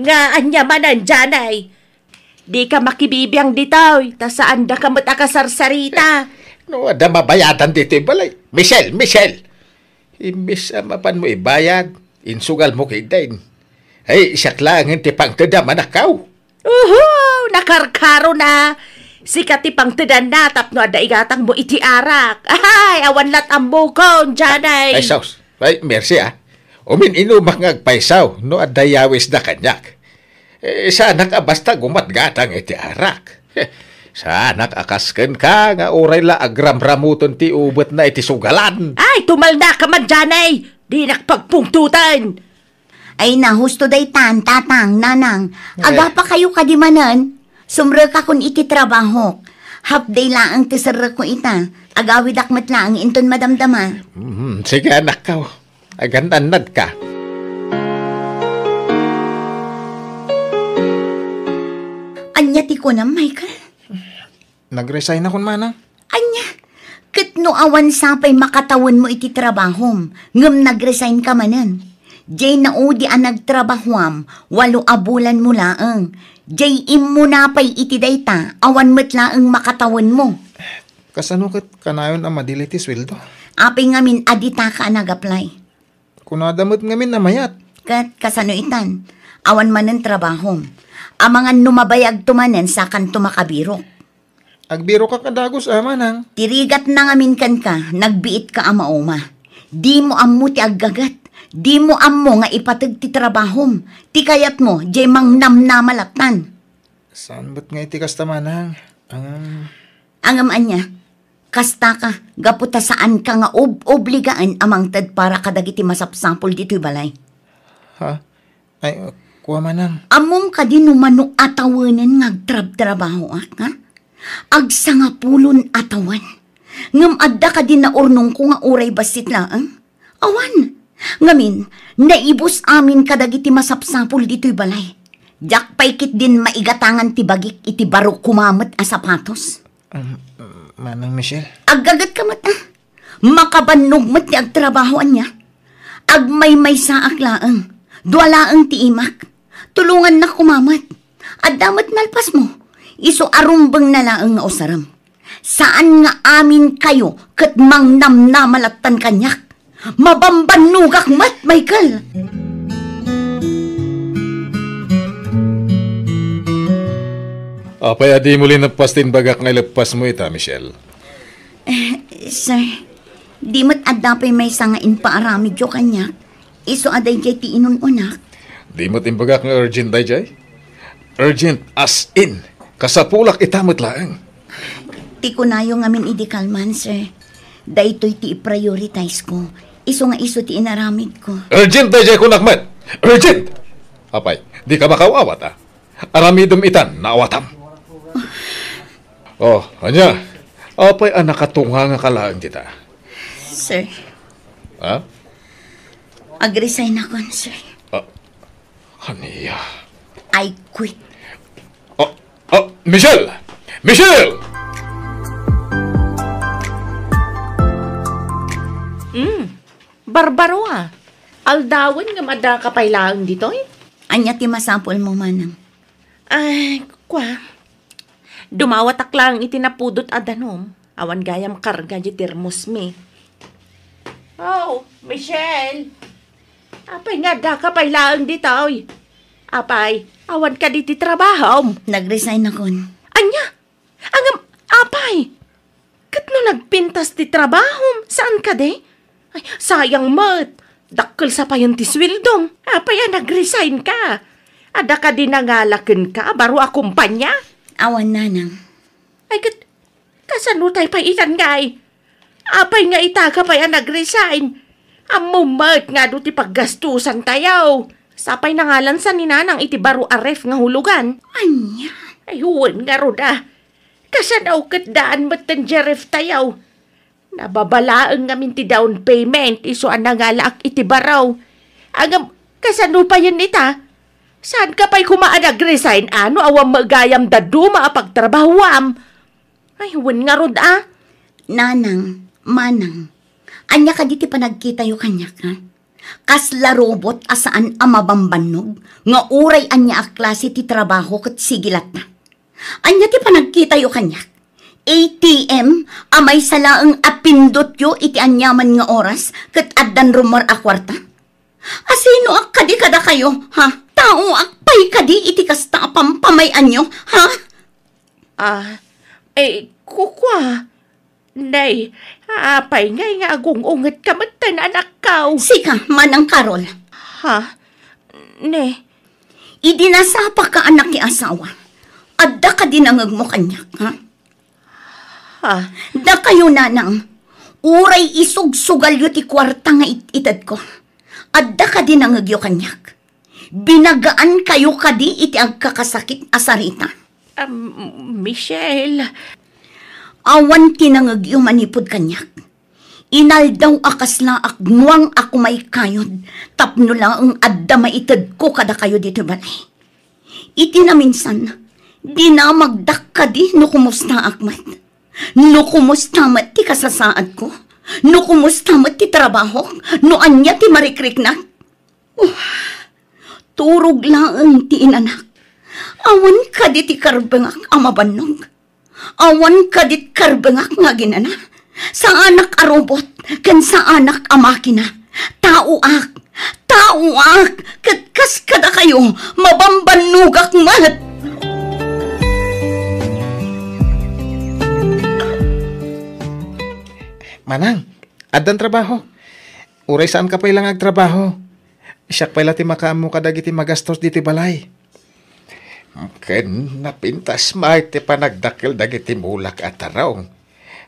Nga anya manan dyanay. Di ka makibibiyang ditoy. Ta saan da ka matakasarsarita. No, ada mabayadan dito balay. Michelle! Imbis mapan mo ibayad, insugal mo kay Dain. Ay, isak lang hindi pang tadama na kaw. Nakarkaro na. Sikat ipang tadan na tapno ada igatang mo iti arak. Ay, awan lat ang bukon, dyanay. Ay, saus. Ay, mercy Umin inumang agpaisaw, no adayawis na kanyak. Sana ka basta gumatgatang iti arak. Sana akasken ka nga oray la agramramuton ti ubot na iti sugalan. Ay, tumalda ka man dyanay. Di nakpagpungtutan. Ay na, husto daytan, tatang, nanang. Aga pa kayo kadimanan. Sumre ka kun iti trabaho. Half day laang ti sarre ko ita. Agawid akmat laang inton madamdama. Sige anak ka. Agantanad ka. Anya ti ko na, Michael. Nag-resign ako manang. Anya, ket no awan sapay makatawan mo iti trabahom. Ngem nag-resign ka manan. Jay na udi ang nagtrabahuam, 8 abulan mo laang. Jay im mo napay iti dayta, awan met laang makatawan mo. Kasano kat kanayon ang madiliti sweldo? Apay ngamin adita ka nag-apply. Kunadamot ngamin na mayat. Kat kasano itan, awan manan trabahom. Amangan numabayag tumanen sa kan tumakabiro. Agbiro ka kadagos manang. Tirigat na ngamin kan ka, nagbiit ka amauma. Di mo ammo ti aggagat. Di mo ammo nga ipatag ti trabahom. Ti kayat mo, jay mang namnamalatan. Saan ba't nga iti kasta manang? Angam anya, kasta ka, gaputa saan ka nga obligaan amang tad para kadagiti masapsapol dito'y balay. Ha? Ay, kuha manang. Among ka din umano atawanan nga agtrab-trabaho ha? Agsangapulon atawan. Ngam adda ka din na urnong ko nga uray basit laang. Awan. Ngamin, naibos amin kadagiti masapsapol dito'y balay. Jak paikit din maigatangan ti bagik iti baro kumamat a sapatos. Manang Michelle. Aggagat ka mata. Makabannog mat ti agtrabahoan niya. Agmay-may saak laang. Dualaang ti imak. Tulungan na kumamat. Adamat nalpas mo. Iso arumbang na laang nga usaram. Saan nga amin kayo kat mang namnamalatan kanyak? Mabambanugak mat, Michael! Apay adi muli napastin bagak nga lepas mo ita, Michelle. Sir, di mat adapay may sangain paarami jo kanyak. Iso aday jay ti inununak. Di mo timbagak nga urgent day jay? Urgent as in. Kasapulat itamot laang. Ti kunayo ngamin idikalman, sir. Daytoy ti i-prioritize ko. Iso nga iso ti inaramid ko. Urgent day jay kunakmat! Urgent! Apay, di ka makawawat Aramidom itan, naawatam. Oh, anya. Apay nakatunga nga kalaan kita. Sir, Ha? ag-resign ako, sir. Haniya. I quit. Michelle! Michelle! Barbaro Aldawan nga madakapailaan dito Anya ti masapol mo manang. Ay, kwa. Dumawatak lang itinapudot adanom. Awan gayam karga di termos mi. Oh, Michelle. Apay nga dakapailaan dito Apay, awan ka diti trabaho. Nag-resign ako. Anya? Angam, apay. Kat no nagpintas ti trabaho, saan ka de? Ay, sayang mat. Dakkel sa payon ti swildom. Apay nag-resign ka. Ada ka din nangalaken ka, baro akumpanya. Awan nanang. Ay, kasano tayo pa itan ngay? Apay nga itaga pa nag-resign. Amumat nga do ti paggastusan tayo. Sapay nangalan sa ninanang iti baro aref nga hulugan. Anya? Ay, huwan nga roda. Kasanaw kat daan matan jeref tayaw. Nababalaang ngamin ti down payment, iso ang nangalaak iti baraw. Agam, Kasano pa yan ita? Saan ka pa'y kumaan nag-resign? Ano awang magayam dadu maapagtrabahwam? Ay, huwin nga rod Nanang, manang, anya ka diti pa nagkita yung kanya ka? Kasla robot asaan amabambanog, nga uray anya a klase ti trabaho kat sigilat na. Anya ti pa nagkita yung kanya? ATM, amay salaang apindot yo iti anyaman nga oras, kat addan rumor a kwarta? Asino ak kadi kada kayo, ha? Tao ak pay kadi iti kasta pampamayan nyo, ha? Kukwa. Nay, apay ngay nga agungungat ka matan anak kaw. Sika, manang Karol. Ha? Ne? Idinasapa ka anak ni asawa. Adda ka dinangag mo kanya, ha? Ha? Da kayo nanang, uray isugsugal yu ti kwarta nga itad ko. Adda ka dinangag yu kanyak. Binagaan kayo kadi iti agkakasakit asarita. Michelle. Awan tinangag yu manipod kanyak. Inaldaw akasla aknuang ako may kayod. Tapno lang ang adda maitad ko kada kayo dito balay. Iti na minsan, di na magdak ka di no kumusta akmat. No kumusta mat ti kasasaad ko. No kumusta mat ti trabaho. No anya ti marikrik na. Turog lang ti inanak. Awan ka di ti karbengak amabannog. Awan ka dit karbengak nga ginana. Sa anak a robot, kan sa anak a makina. Tauak, katkas kada kayo, mabambanugak mat. Manang, adan trabaho. Uray saan ka pa ilang agtrabaho? Siyak pa ti makamu kadagiti magastos diti balay. Ken napintas maiti panagdakil dagiti mulak at tarong.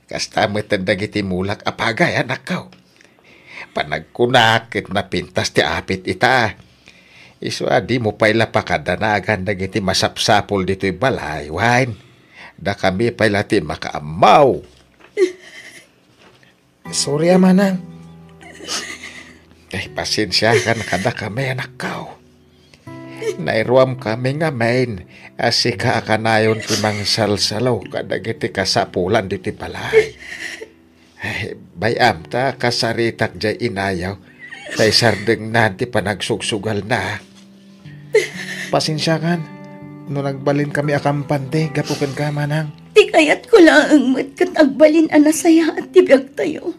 Kasta metan dagiti mulak apagay anak kao. Panagkunakit napintas ti apit ita. Isu adi mo payla pakadanagan dagiti masapsapol dito'y balay. Wain, da kami payla ti makaamaw. Sorry manang. Pasensya kan kada kami anak kao. Nairuam kami nga main asika akanayon timang salsalaw kadagiti kasapulan diti balay. Bayam ta kasaritak jay inayaw tay sardeng nanti panagsugsugal na. Pasensya kan no nagbalin kami akampante gapukan ka manang. Ti kayat ko lang mat kat agbalin anasaya at tibiyag tayo.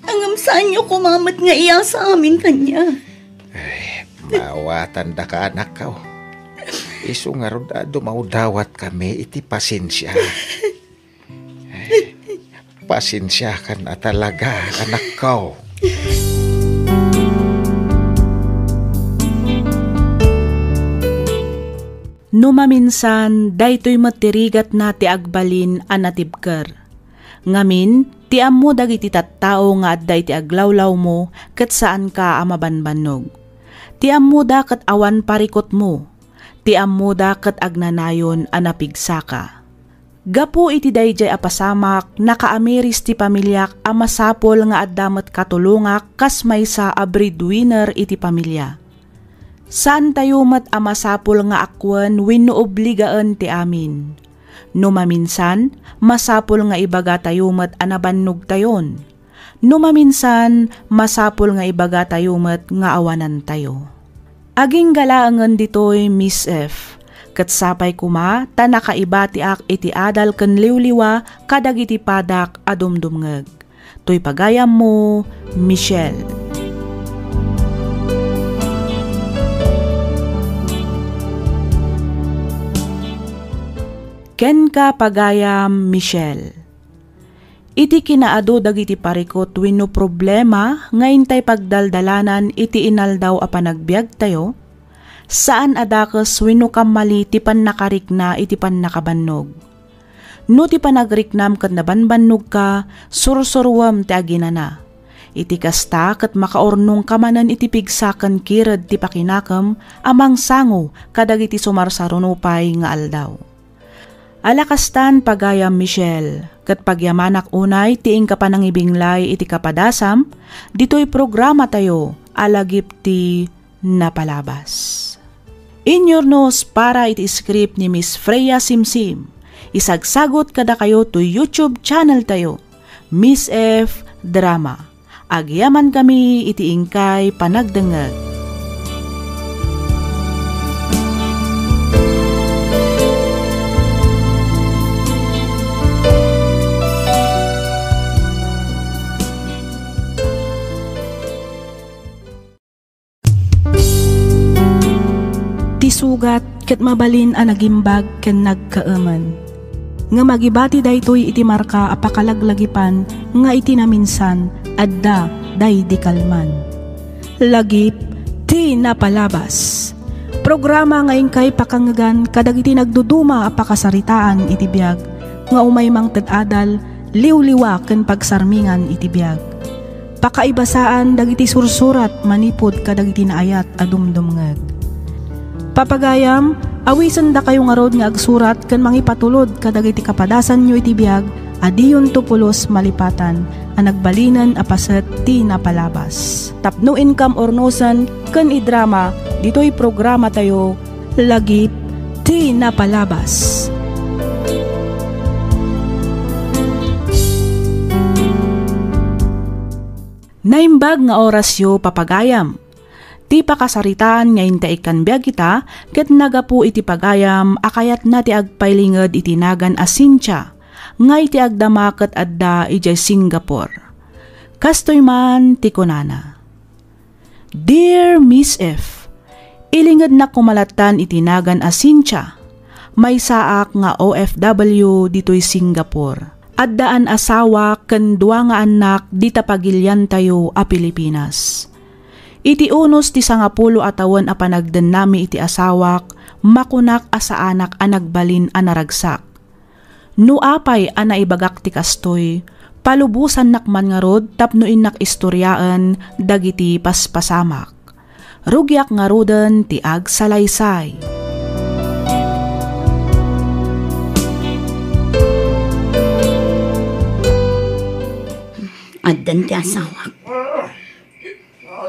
Angam saan nyo kumamat nga iya sa amin kanya. Mawatan da ka anak ka. Isu nga ron dumaudawat kami iti pasensya. Pasensya kan na talaga anak ka. Numaminsan, daytoy matirigat na ti agbalin anatibker. Ngamin, ti ammo dagiti tattao nga adday ti aglawlaw mo ket saan ka amabanbanog. Ti ammuda ket awan parikot mo, ti ammuda ket agnanayon anapigsaka. Gapu iti dayjay apasamak, nakaamiris ti pamilyak amasapol nga addamet katulungak kas maysa a breadwinner iti pamilya. Saan tayo mat amasapol nga akwen wenno obligaan ti amin. No maminsan, masapol nga ibaga tayo mat anabannog tayon. No maminsan, masapol nga ibaga tayo mat nga awanan tayo. Aging galaangan ditoy Miss F. Kat sapay kuma, ta nakaibati ak iti adal ken liwliwa kadagiti padak adumdumngeg. Toy pagayam mo, Michelle. Ken ka pagayam, Michelle. Iti kinaado dagiti parikot wenno problema ngayon tay pagdaldalanan iti inaldaw a panagbiag tayo. Saan adakes wenno kamali ti pannakarikna iti pannakabannog. No ti panagriknam ket nabanbannog ka, sursurwam ti aginana. Iti kasta ket makaornong kamanan iti pigsaken kired ti pakinakam amang sango kadagiti sumarsarunupay nga aldaw. Alakastan pagayam Michelle, ket pagyamanak unay tiing kapanangibinglay iti kapadasam, dito'y programa tayo, alagip ti napalabas. Inyornos para iti script ni Miss Freya Simsim. Isagsagot kada kayo to YouTube channel tayo, Miss F Drama. Agyaman kami iti ingkay panagdengeg. Tisugat ket mabalin a nagimbag ken nagkaemen. Nga magibati daytoy iti marka a pakalaglagipan nga iti naminsan adda day di kalman. Lagip ti napalabas. Programa nga ingkay pakangagan kadagiti nagduduma a pakasaritaan iti biag nga umaymang ted-adal liwliwa ken pagsarmingan iti biag. Pakaibasaan dagiti sursurat manipod kadagiti naayat a dumdumngeg. Papagayam, awisan da kayo nga rod nga agsurat ken mangipatulod kadagiti kapadasan nyo iti biag adiyon tupulos malipatan a nagbalinan a paset ti napalabas. Tapno income ornosan ken idrama ditoy programa tayo lagip ti napalabas. Naimbag nga orasyo papagayam. Ti pakasaritaan nga intaikan biag kita, ket nagapu iti pagayam, akayat na ti agpailinged iti nagan Asincha, nga iti agdamaket adda ijay Singapore. Kastoy man ti kunana. Dear Miss F, ilinged na kumalatan iti nagan Asincha, may saak nga OFW ditoy Singapore. Addaan asawa ken dua nga anak di tapagilyan tayo a Pilipinas. Iti unos ti 10 atawan a panagden nami iti asawak, makunak asa anak a nagbalin a naragsak. Nuapay a naibagak ti kastoy, palubusan nakman nga rod tapno inak istoryaan dagiti paspasamak. Rugyak nga roden ti agsalaysay. Addan ti asawak.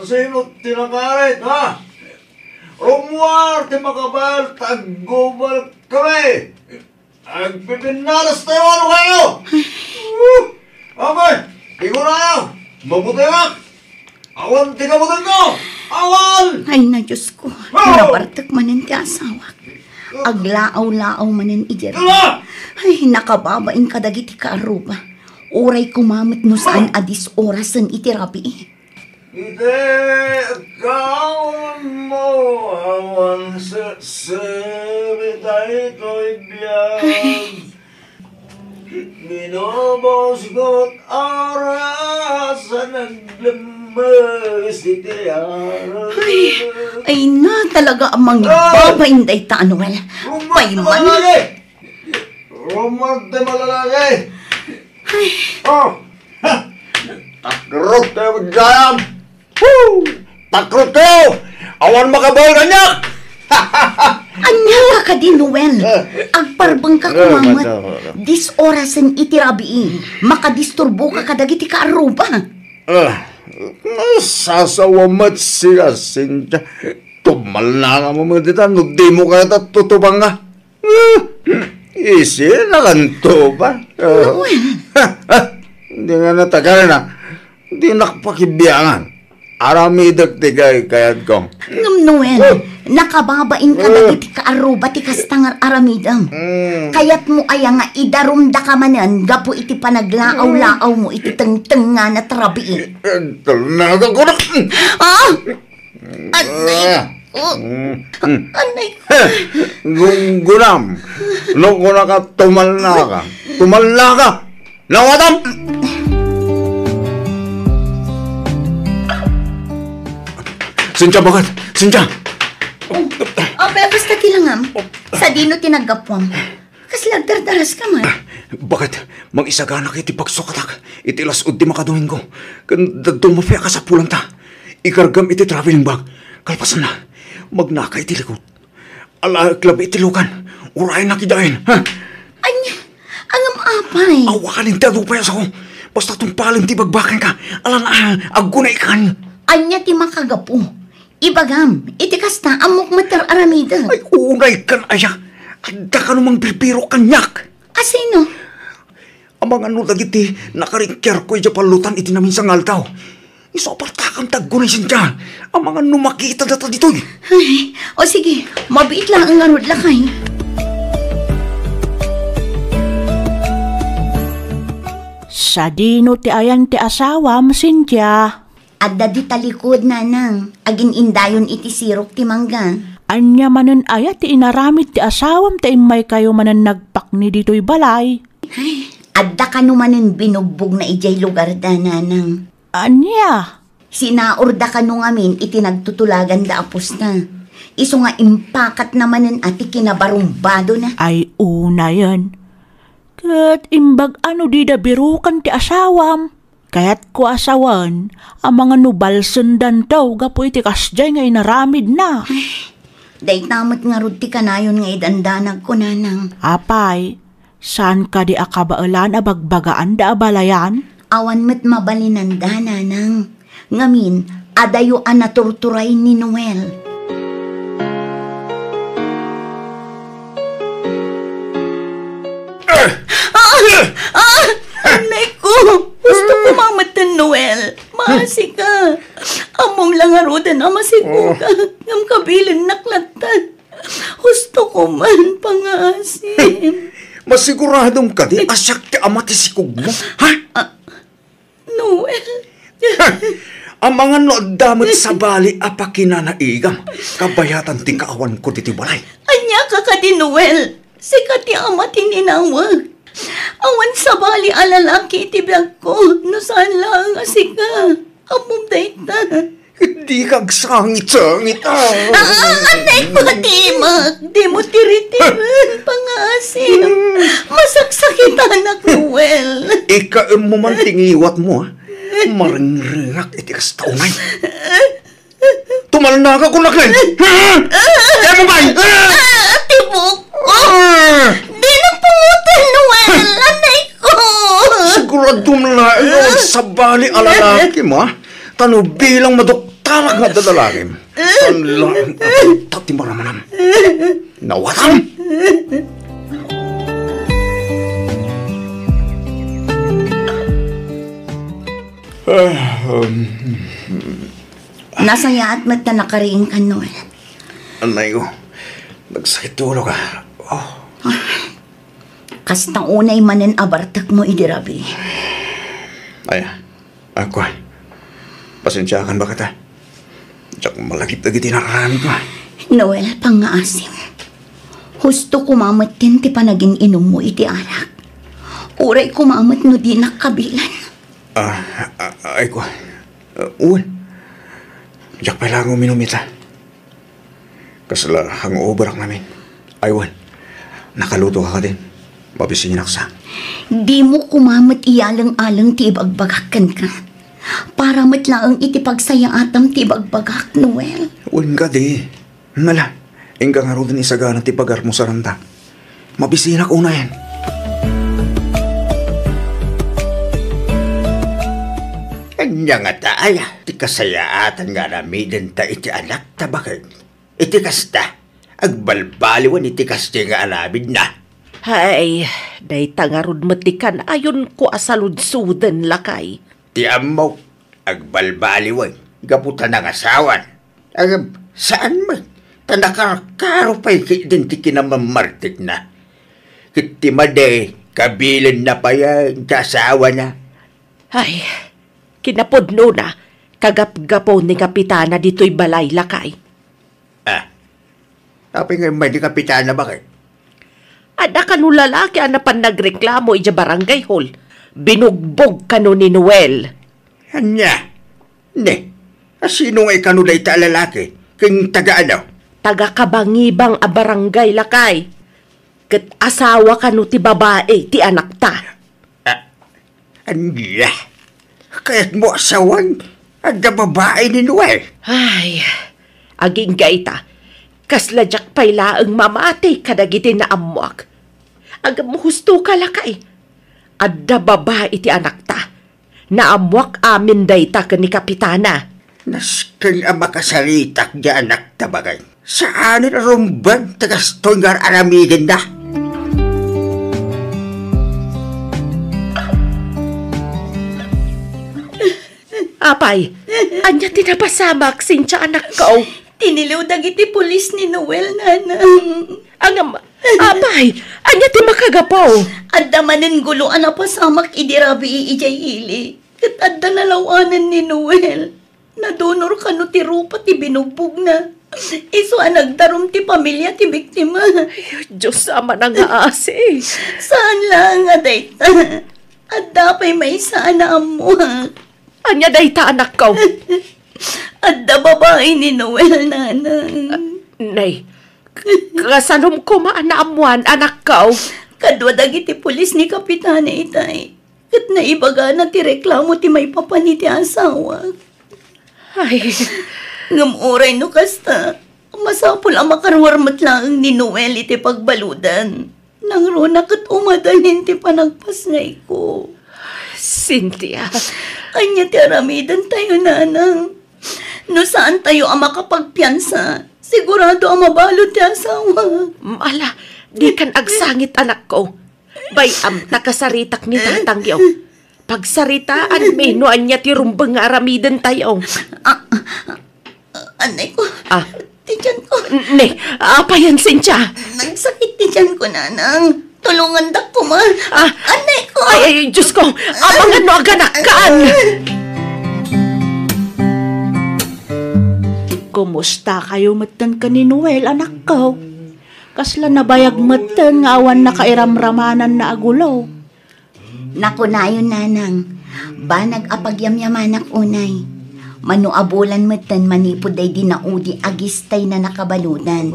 Sino tinakarit, ha? Rumuar, ti makabal, taggubal kami. Agpipinalas tayo, ano kayo? Okay, tigo na kayo. Mabuti ka. Awan, ti kabutin ko. Awan! Ay na Diyos ko, nabartak manin ti asawak. Aglaaw-laaw manin ijer. Ay, nakababain kadagiti kaaruba. Oray kumamit no saan adis orasan iti rabi. Ite, kaon mo, awan sa sabitay ko'y biyag. Minobos ko't oras sa naglambas iti araw. Ay na talaga amang babain day ta, Anuel. May man. Rumag tayo malalaki. Oh, takrot tayo magjayam. Takrot tayo! Awan makabal kanya! Anya ka ka din, Noel. Agparbang ka kumamat. Dis orasan iti rabii. Makadisturbo ka kadagiti ka aruba. Sasawamat siya, Cynthia. Tumal na nga mo mga dita. No, di mo kaya tutubang nga. Isi na kanto ba? Noel. Hindi nga natagal na. Hindi nakapakibiyangan. Arami dagtigay kayad ko. Ngam, Noel. Nakababain ka dagiti ka aruba ti kastangar aramidam. Kayat mo aya nga idarumda ka manan gapo iti panaglaaw-laaw mo iti teng-teng nga na trabii. Talaga ko na. Anay ko. Anay ko. Gunam. Nung ko na ka, tumalna ka. Tumalna ka. Nawadam! Cynthia, bakit? Cynthia! Pero basta tilangam. Sa dino tinagapwam. Kas lagdardaras ka man. Bakit? Mag-isagana kayo ti pagsukatak. Itilas ud ti makaduhin ko. Dumapya ka sa pulang ta. Ikargam iti traveling bag. Kalpasan na. Magnaka iti likod. Alaklab iti lukan. Urayan na kidain. Ha? Anya, angam apay. Awakan yung tagupayas ako. Basta tumpalin ti bagbakan ka. Alang aggunay kan. Anya ti makagapo. Ibagam, iti kasta amok matar aramida. Ay, unay kan aya. Adda ka namang pirpiro kanyak. Asino? Amang ano dagiti nakaringker ko ija palutan iti namin sa ngaltaw. Isopartakan taggunay sinja. Amang ano makita data ditoy. Ay, o sige, mabiit lang ang arod lakay. Sa dino ti ayan ti asawam, Cynthia. Adda di talikod, nanang. Agin indayon iti sirok ti mangga. Anya manen aya ti inaramid ti asawam ti imay kayo manen nagpakni dito'y balay. Ay, adda ka numanin binugbog na ijay lugar da, nanang. Anya? Sinaorda ka nung amin iti nagtutulagan da apos na. Iso nga impakat namanen ati kinabarumbado na. Ay una yan. Kat imbag ano di da birukan ti asawam. Kaya't ko asawan, ang mga nubalsundan daw gapo iti kasjay nga inaramid na. Day tamot nga rod ti kanayon nga idandanag ko, nanang. Apay, saan ka di akabaalan abagbagaan da abalayan? Awan met mabalinan da, nanang. Ngamin, adayo an naturturay ni Noel. Anay ko! Gusto ko mamatan, Noel. Maasi ka. Amom lang arudan na masiguga. Ngam kabilin naklatan. Gusto ko man pangasim. Masiguradong ka di asyak ti ama ti sikog mo. Ha? Noel. Ang mga noodamot sa bali apakinanaigam. Kabayatan ti kaawan ko diti balay. Anya ka ka di, Noel. Sikat ti ama tininawag. Awan sa bali alalaki iti biyag ko. No saan lang asika. Amom dayta. Hindi kag sangit-sangit. Anay ko, di mo tiritiran, pangasim. Masaksakit anak, Noel. Ika mo man tingiwat mo, ha? Maringringak iti kastaunay. Tumalnaga ko naklay. Kaya mo ba? Tibok ko. Di na pungutan, Noel. Anay ko. Siguradong laing sa bali alalaki mo, ha? Tano bilang madoktarak nga dadalakim. Tanlaing at tati maramanam. Nawatam! Nasaya at mat na nakariing ka, Noel. Anay ko, nagsakit tulo ka. Oh. Kastang unay manen abartak mo, idirabi. Ay, ako ay. Pasensyakan ba kita? Diyak malagit-agit inaramid mo. Noel, pangaasim. Husto kumamat din ti panaging inom mo iti arak. Uray kumamat no di nakabilan. Ay ko. Uwan. Diyak pala ang uminom ita. Kasala ang ubarak namin. Aywan. Nakaluto ka din. Mabisinak sa. Di mo kumamat iyalang-alang ti ibagbagakan ka. Para matlaang iti pagsaya atam ti bagbagak, Noel. Uwan ka di. Nala, ingka nga rin isaga ti pagar mo sa randa. Mabisinak una yan. Kanya nga taaya, ti kasayaatan nga namiden ta iti anak ta bakit? Iti kasta, agbalbaliwan iti kasta nga alabid na. Hay, day tangarod matikan ayon ko asaludsudan lakay. Ti amaw, agbalbaliwan, gaputan ng asawan. Agam, saan man? Tanakarkaro pa'y din ti kinamamartik na. Kiti maday, kabilin na pa yan, kasawa na. Ay, kinapodno na, kagap-gapo ni kapitana dito'y balay lakay. Tapi nga may di kapitana bakit? Ada ka no lalaki anapan nagreklamo ija barangay hall. Binugbog ka no ni Noel. Anya? Ne, sino nga ikanulay ta lalaki? Kung taga ano? Taga kabangibang a barangay lakay. Kat asawa ka no ti babae ti anak ta. Anya? Kaya't mo asawan? Ada babae ni Noel? Ay, aging gaita. Kasladyak pa'y laang mamati kadagiti na amuak. Agam husto ka lakay. Adda babae ti anak ta. Naamuak amin day ta ka ni kapitana. Nasking ang makasalitak di anak tabagay. Saan na rumban tagas tunggar aramidin na? Apay, anya tinapasamak sincha anak ko. Tiniliw dagiti pulis ni Noel, nanang. Apay, anya ti makagapaw. Adda manen gulo ana pasamak idirabi ijay ili. Kat adda nalawanan ni Noel. Nadonor kano ti rupa ti binugbog na. Iso nagdarum ti pamilya ti biktima. Diyos ama na nga ase. Saan lang dayta? Adda pa'y may sana amuha. Anya dayta anak ko. Adda babae ni Noel, nanang. Nay, kasanom ko maanaamuan anak ko. Kadwa dagiti pulis ni Kapitana itay. Kat naibaga na ti reklamo ti may papani ti asawa. Ay, Ngamuray no kasta. Masapul ang makarwarmat lang ni Noel iti pagbaludan. Nang runa kat umadalhin ti panagpasnay ko. Cynthia. Anya ti aramidan tayo, nanang. No saan tayo ang makapagpiyansa? Sigurado ang mabalot ti asawa. Mala, di kan agsangit anak ko. Bayam nakasaritak ni tatang yaw. Pagsaritaan may noan niya ti rumbang nga aramidan tayo. Anay ko. Tiyan ko. Ne, apa yan, Cynthia? Nagsakit tiyan ko, nanang. Tulungan dak ko, ma. Anay ko. Ay, Diyos ko. Amang ano aganakan. Kumusta kayo matan ka ni Noel, anak ko? Kasla nabayag matan nga awan na kairamramanan na agulo. Naku na yun, nanang. Ba nag-apagyamyamanak unay. Manuabulan matan manipod day dinaudi agistay na nakabaludan.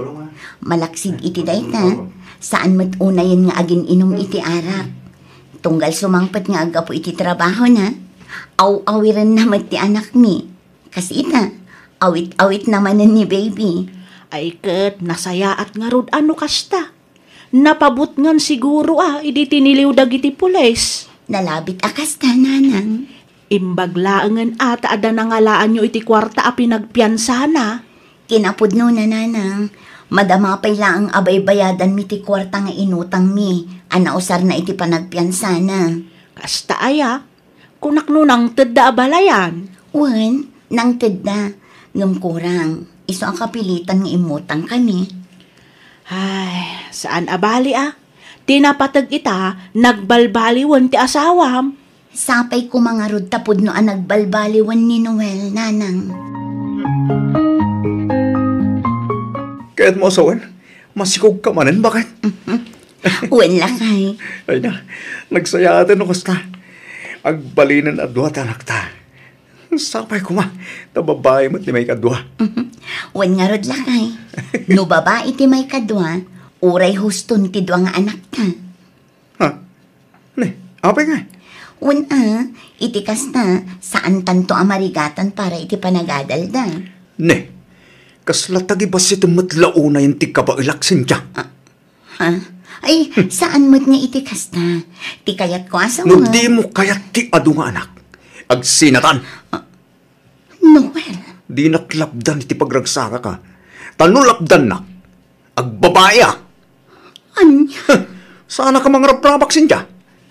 Malaksid iti dayta. Saan mat unayan nga agin inom iti arak. Tunggal sumangpat nga aga po iti trabaho na. Aw-awiran naman ti anak mi. Kasi ita, awit-awit naman ni baby. Ay ket, nasaya at nga rod ano kasta. Napabot ngan siguro idi tiniliw dagiti pulis. Nalabit akasta, nanang. Imbaglaangan ata ada nangalaan nyo iti kwarta a pinagpiyansa na. Kinapudno na, nanang. Madama pa'y laang abay-bayadan mi ti kwarta nga inutang mi. Anausar na iti panagpiyansa na. Kasta aya, kunak nunang tedda abalayan. Wan, nang tedda. Ngam kurang. Iso ang kapilitan nga imutang kami. Ay, saan abali Tinapatag ita, nagbalbaliwan ti asawam. Sapay ko mga rod tapod no ang nagbalbaliwan ni Noel, nanang. Kaya't mo asawan, masikog ka manan, bakit? Uwan lakay. Ay na, nagsayatan no kasta. Agbalinan adwa tanak ta. Sapay ko ma, tababae mo't ni may kadwa. Uwan nga rod lakay. No babae ti may kadwa, uray huston ti dwa nga anak ta. Ha? Ne, apay nga? Uwan iti kasta, saan tanto amarigatan para iti panagadalda. Ne, kaslatagi ba si tumatlauna yung ti kabailaksin dya? Ha? Ay, saan mo't nga iti kasta? Ti kayat ko asawa. No di mo kayat ti adu nga anak. Agsinatan. Noel. Di naklapdan iti pagragsaka ka. Tanulapdan na. Agbabaya. Anya? Sana ka mga raprabaksin dya.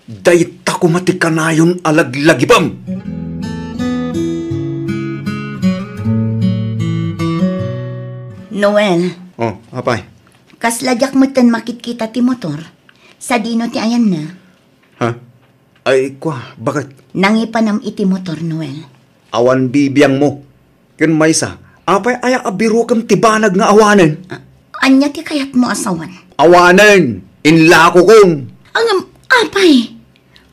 Dayta kumati ka na yun alaglagibam. Noel. Oh, apay. Kasladyak mo't makikita ti motor. Sa dino ti ayan na. Ha? Ay, kwa, bakit? Nangipanam iti motor, Noel. Awan bibiyang mo. Kun maysa, apay ayak abiro kang tibanag nga awanen. Anya ti kayat mo asawan? Awanen! Inlako kong! Apay!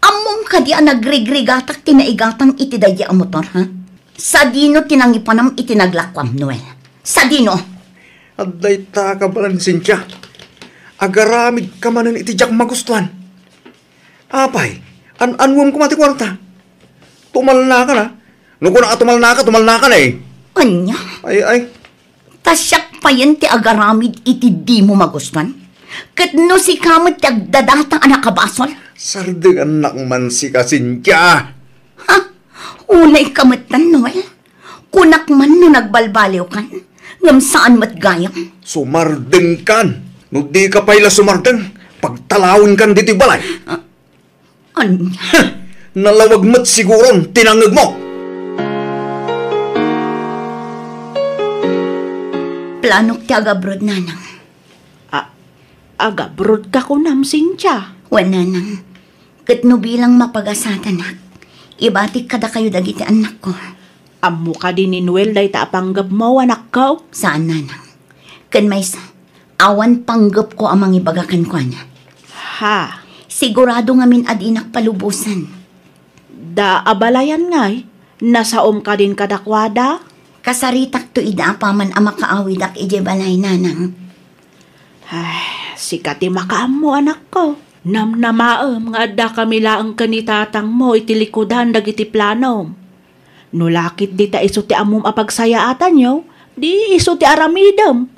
Amom ka di nagregregatak tinaigatang iti daya ang motor, ha? Sa dino tinangipanam iti naglakwam, Noel. Sa dino! Aday ta ka balansin siya. Agaramid ka manan iti jak magustuhan. Apay, anwam ko mati kwarta. Tumal na ka na. Nung ko na tumal na ka na eh. Anya? Ay. Tasyak pa yan ti agaramid iti di mo magustuhan? Kat no si kamot ti agdadatang anak kabasol? Sardeng anak man si Kasinja. Ha? Ulay kamot tan, Noel? Kunak man no nagbalbaliw kan. Ngam saan mat gayam. Sumardeng kan. No di ka pa'y sumardeng. Pagtalawin kan diti balay. Anya? Nalawag mat siguron tinangag mo. Planok ti agabrod nanang. Agabrod ka ko nam, Cynthia. Wan nanang. Kat no bilang mapagasatanag. Ibatik kada kayo dagiti anak ko. Amo ka din ni Noel day tapanggap mo, anak ko. Saan nanang? Kan may awan panggap ko amang ibagakan ko na. Ha? Sigurado nga min adinak palubusan. Da abalayan ngay. Nasaom ka din kadakwada. Kasaritak to ida pa man ang makaawidak ije balay nanang. Ay, sikati makaam mo, anak ko. Namnamaam nga adda kami laang kanitatang mo itilikudan dagiti planom. Nulakit di ta iso ti amom apagsayaatan yo, di iso ti aramidam.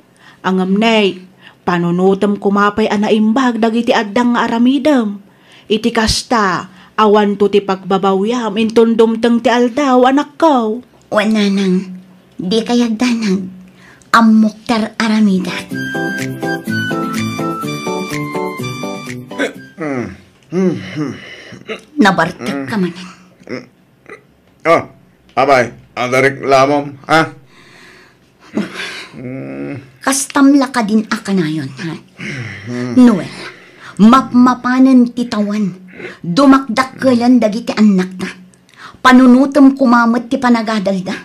Angam nay, panunutam kumapay anaimbag dagiti addang nga aramidam. Iti kasta, awan to ti pagbabawyam intundumteng ti aldaw, anak ko. Wan nanang. Di kayag danang amuktar aramidat. Nabartek ka man. Oh, abay, adarik lamom, ha? Kastamla ka din akanayon, ha? Noel, mapmapanan titawan. Dumakdakkelan dagiti anak na. Panunutom kumamot ti panagadalda.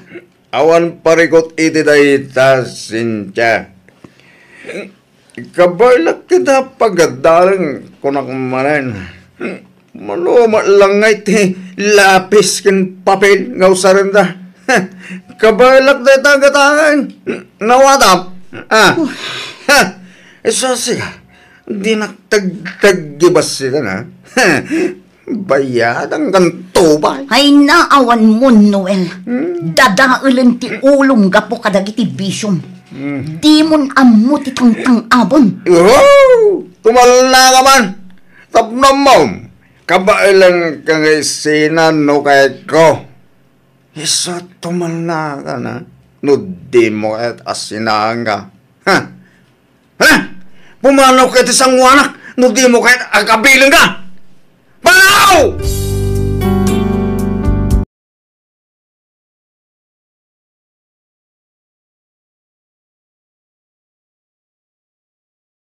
Awan parikot iti dayta, Cynthia. Kabalak kita pagadalang kunak manan. Maluma lang nga iti lapis kin papel nga usaran da. Kabalak da tagatangan. Nawadap. Isa siya. Di nagtagtagibas sila na. Bayadang ganto ba? Ay naawan mo, Noel. Dadaulan ti ulong gapo kadagiti bisyong. Di mon ammo ti tangtang abon. Oh! Tumalala ka man! Tapnam mo! Kabailan ka ngay sinan no kahit ko. Isa tumalala ka na. No di mo kahit asinaan ka. Ha? Ha? Pumanaw kahit isang wanak. No di mo kahit agkabilang ka. Panaw!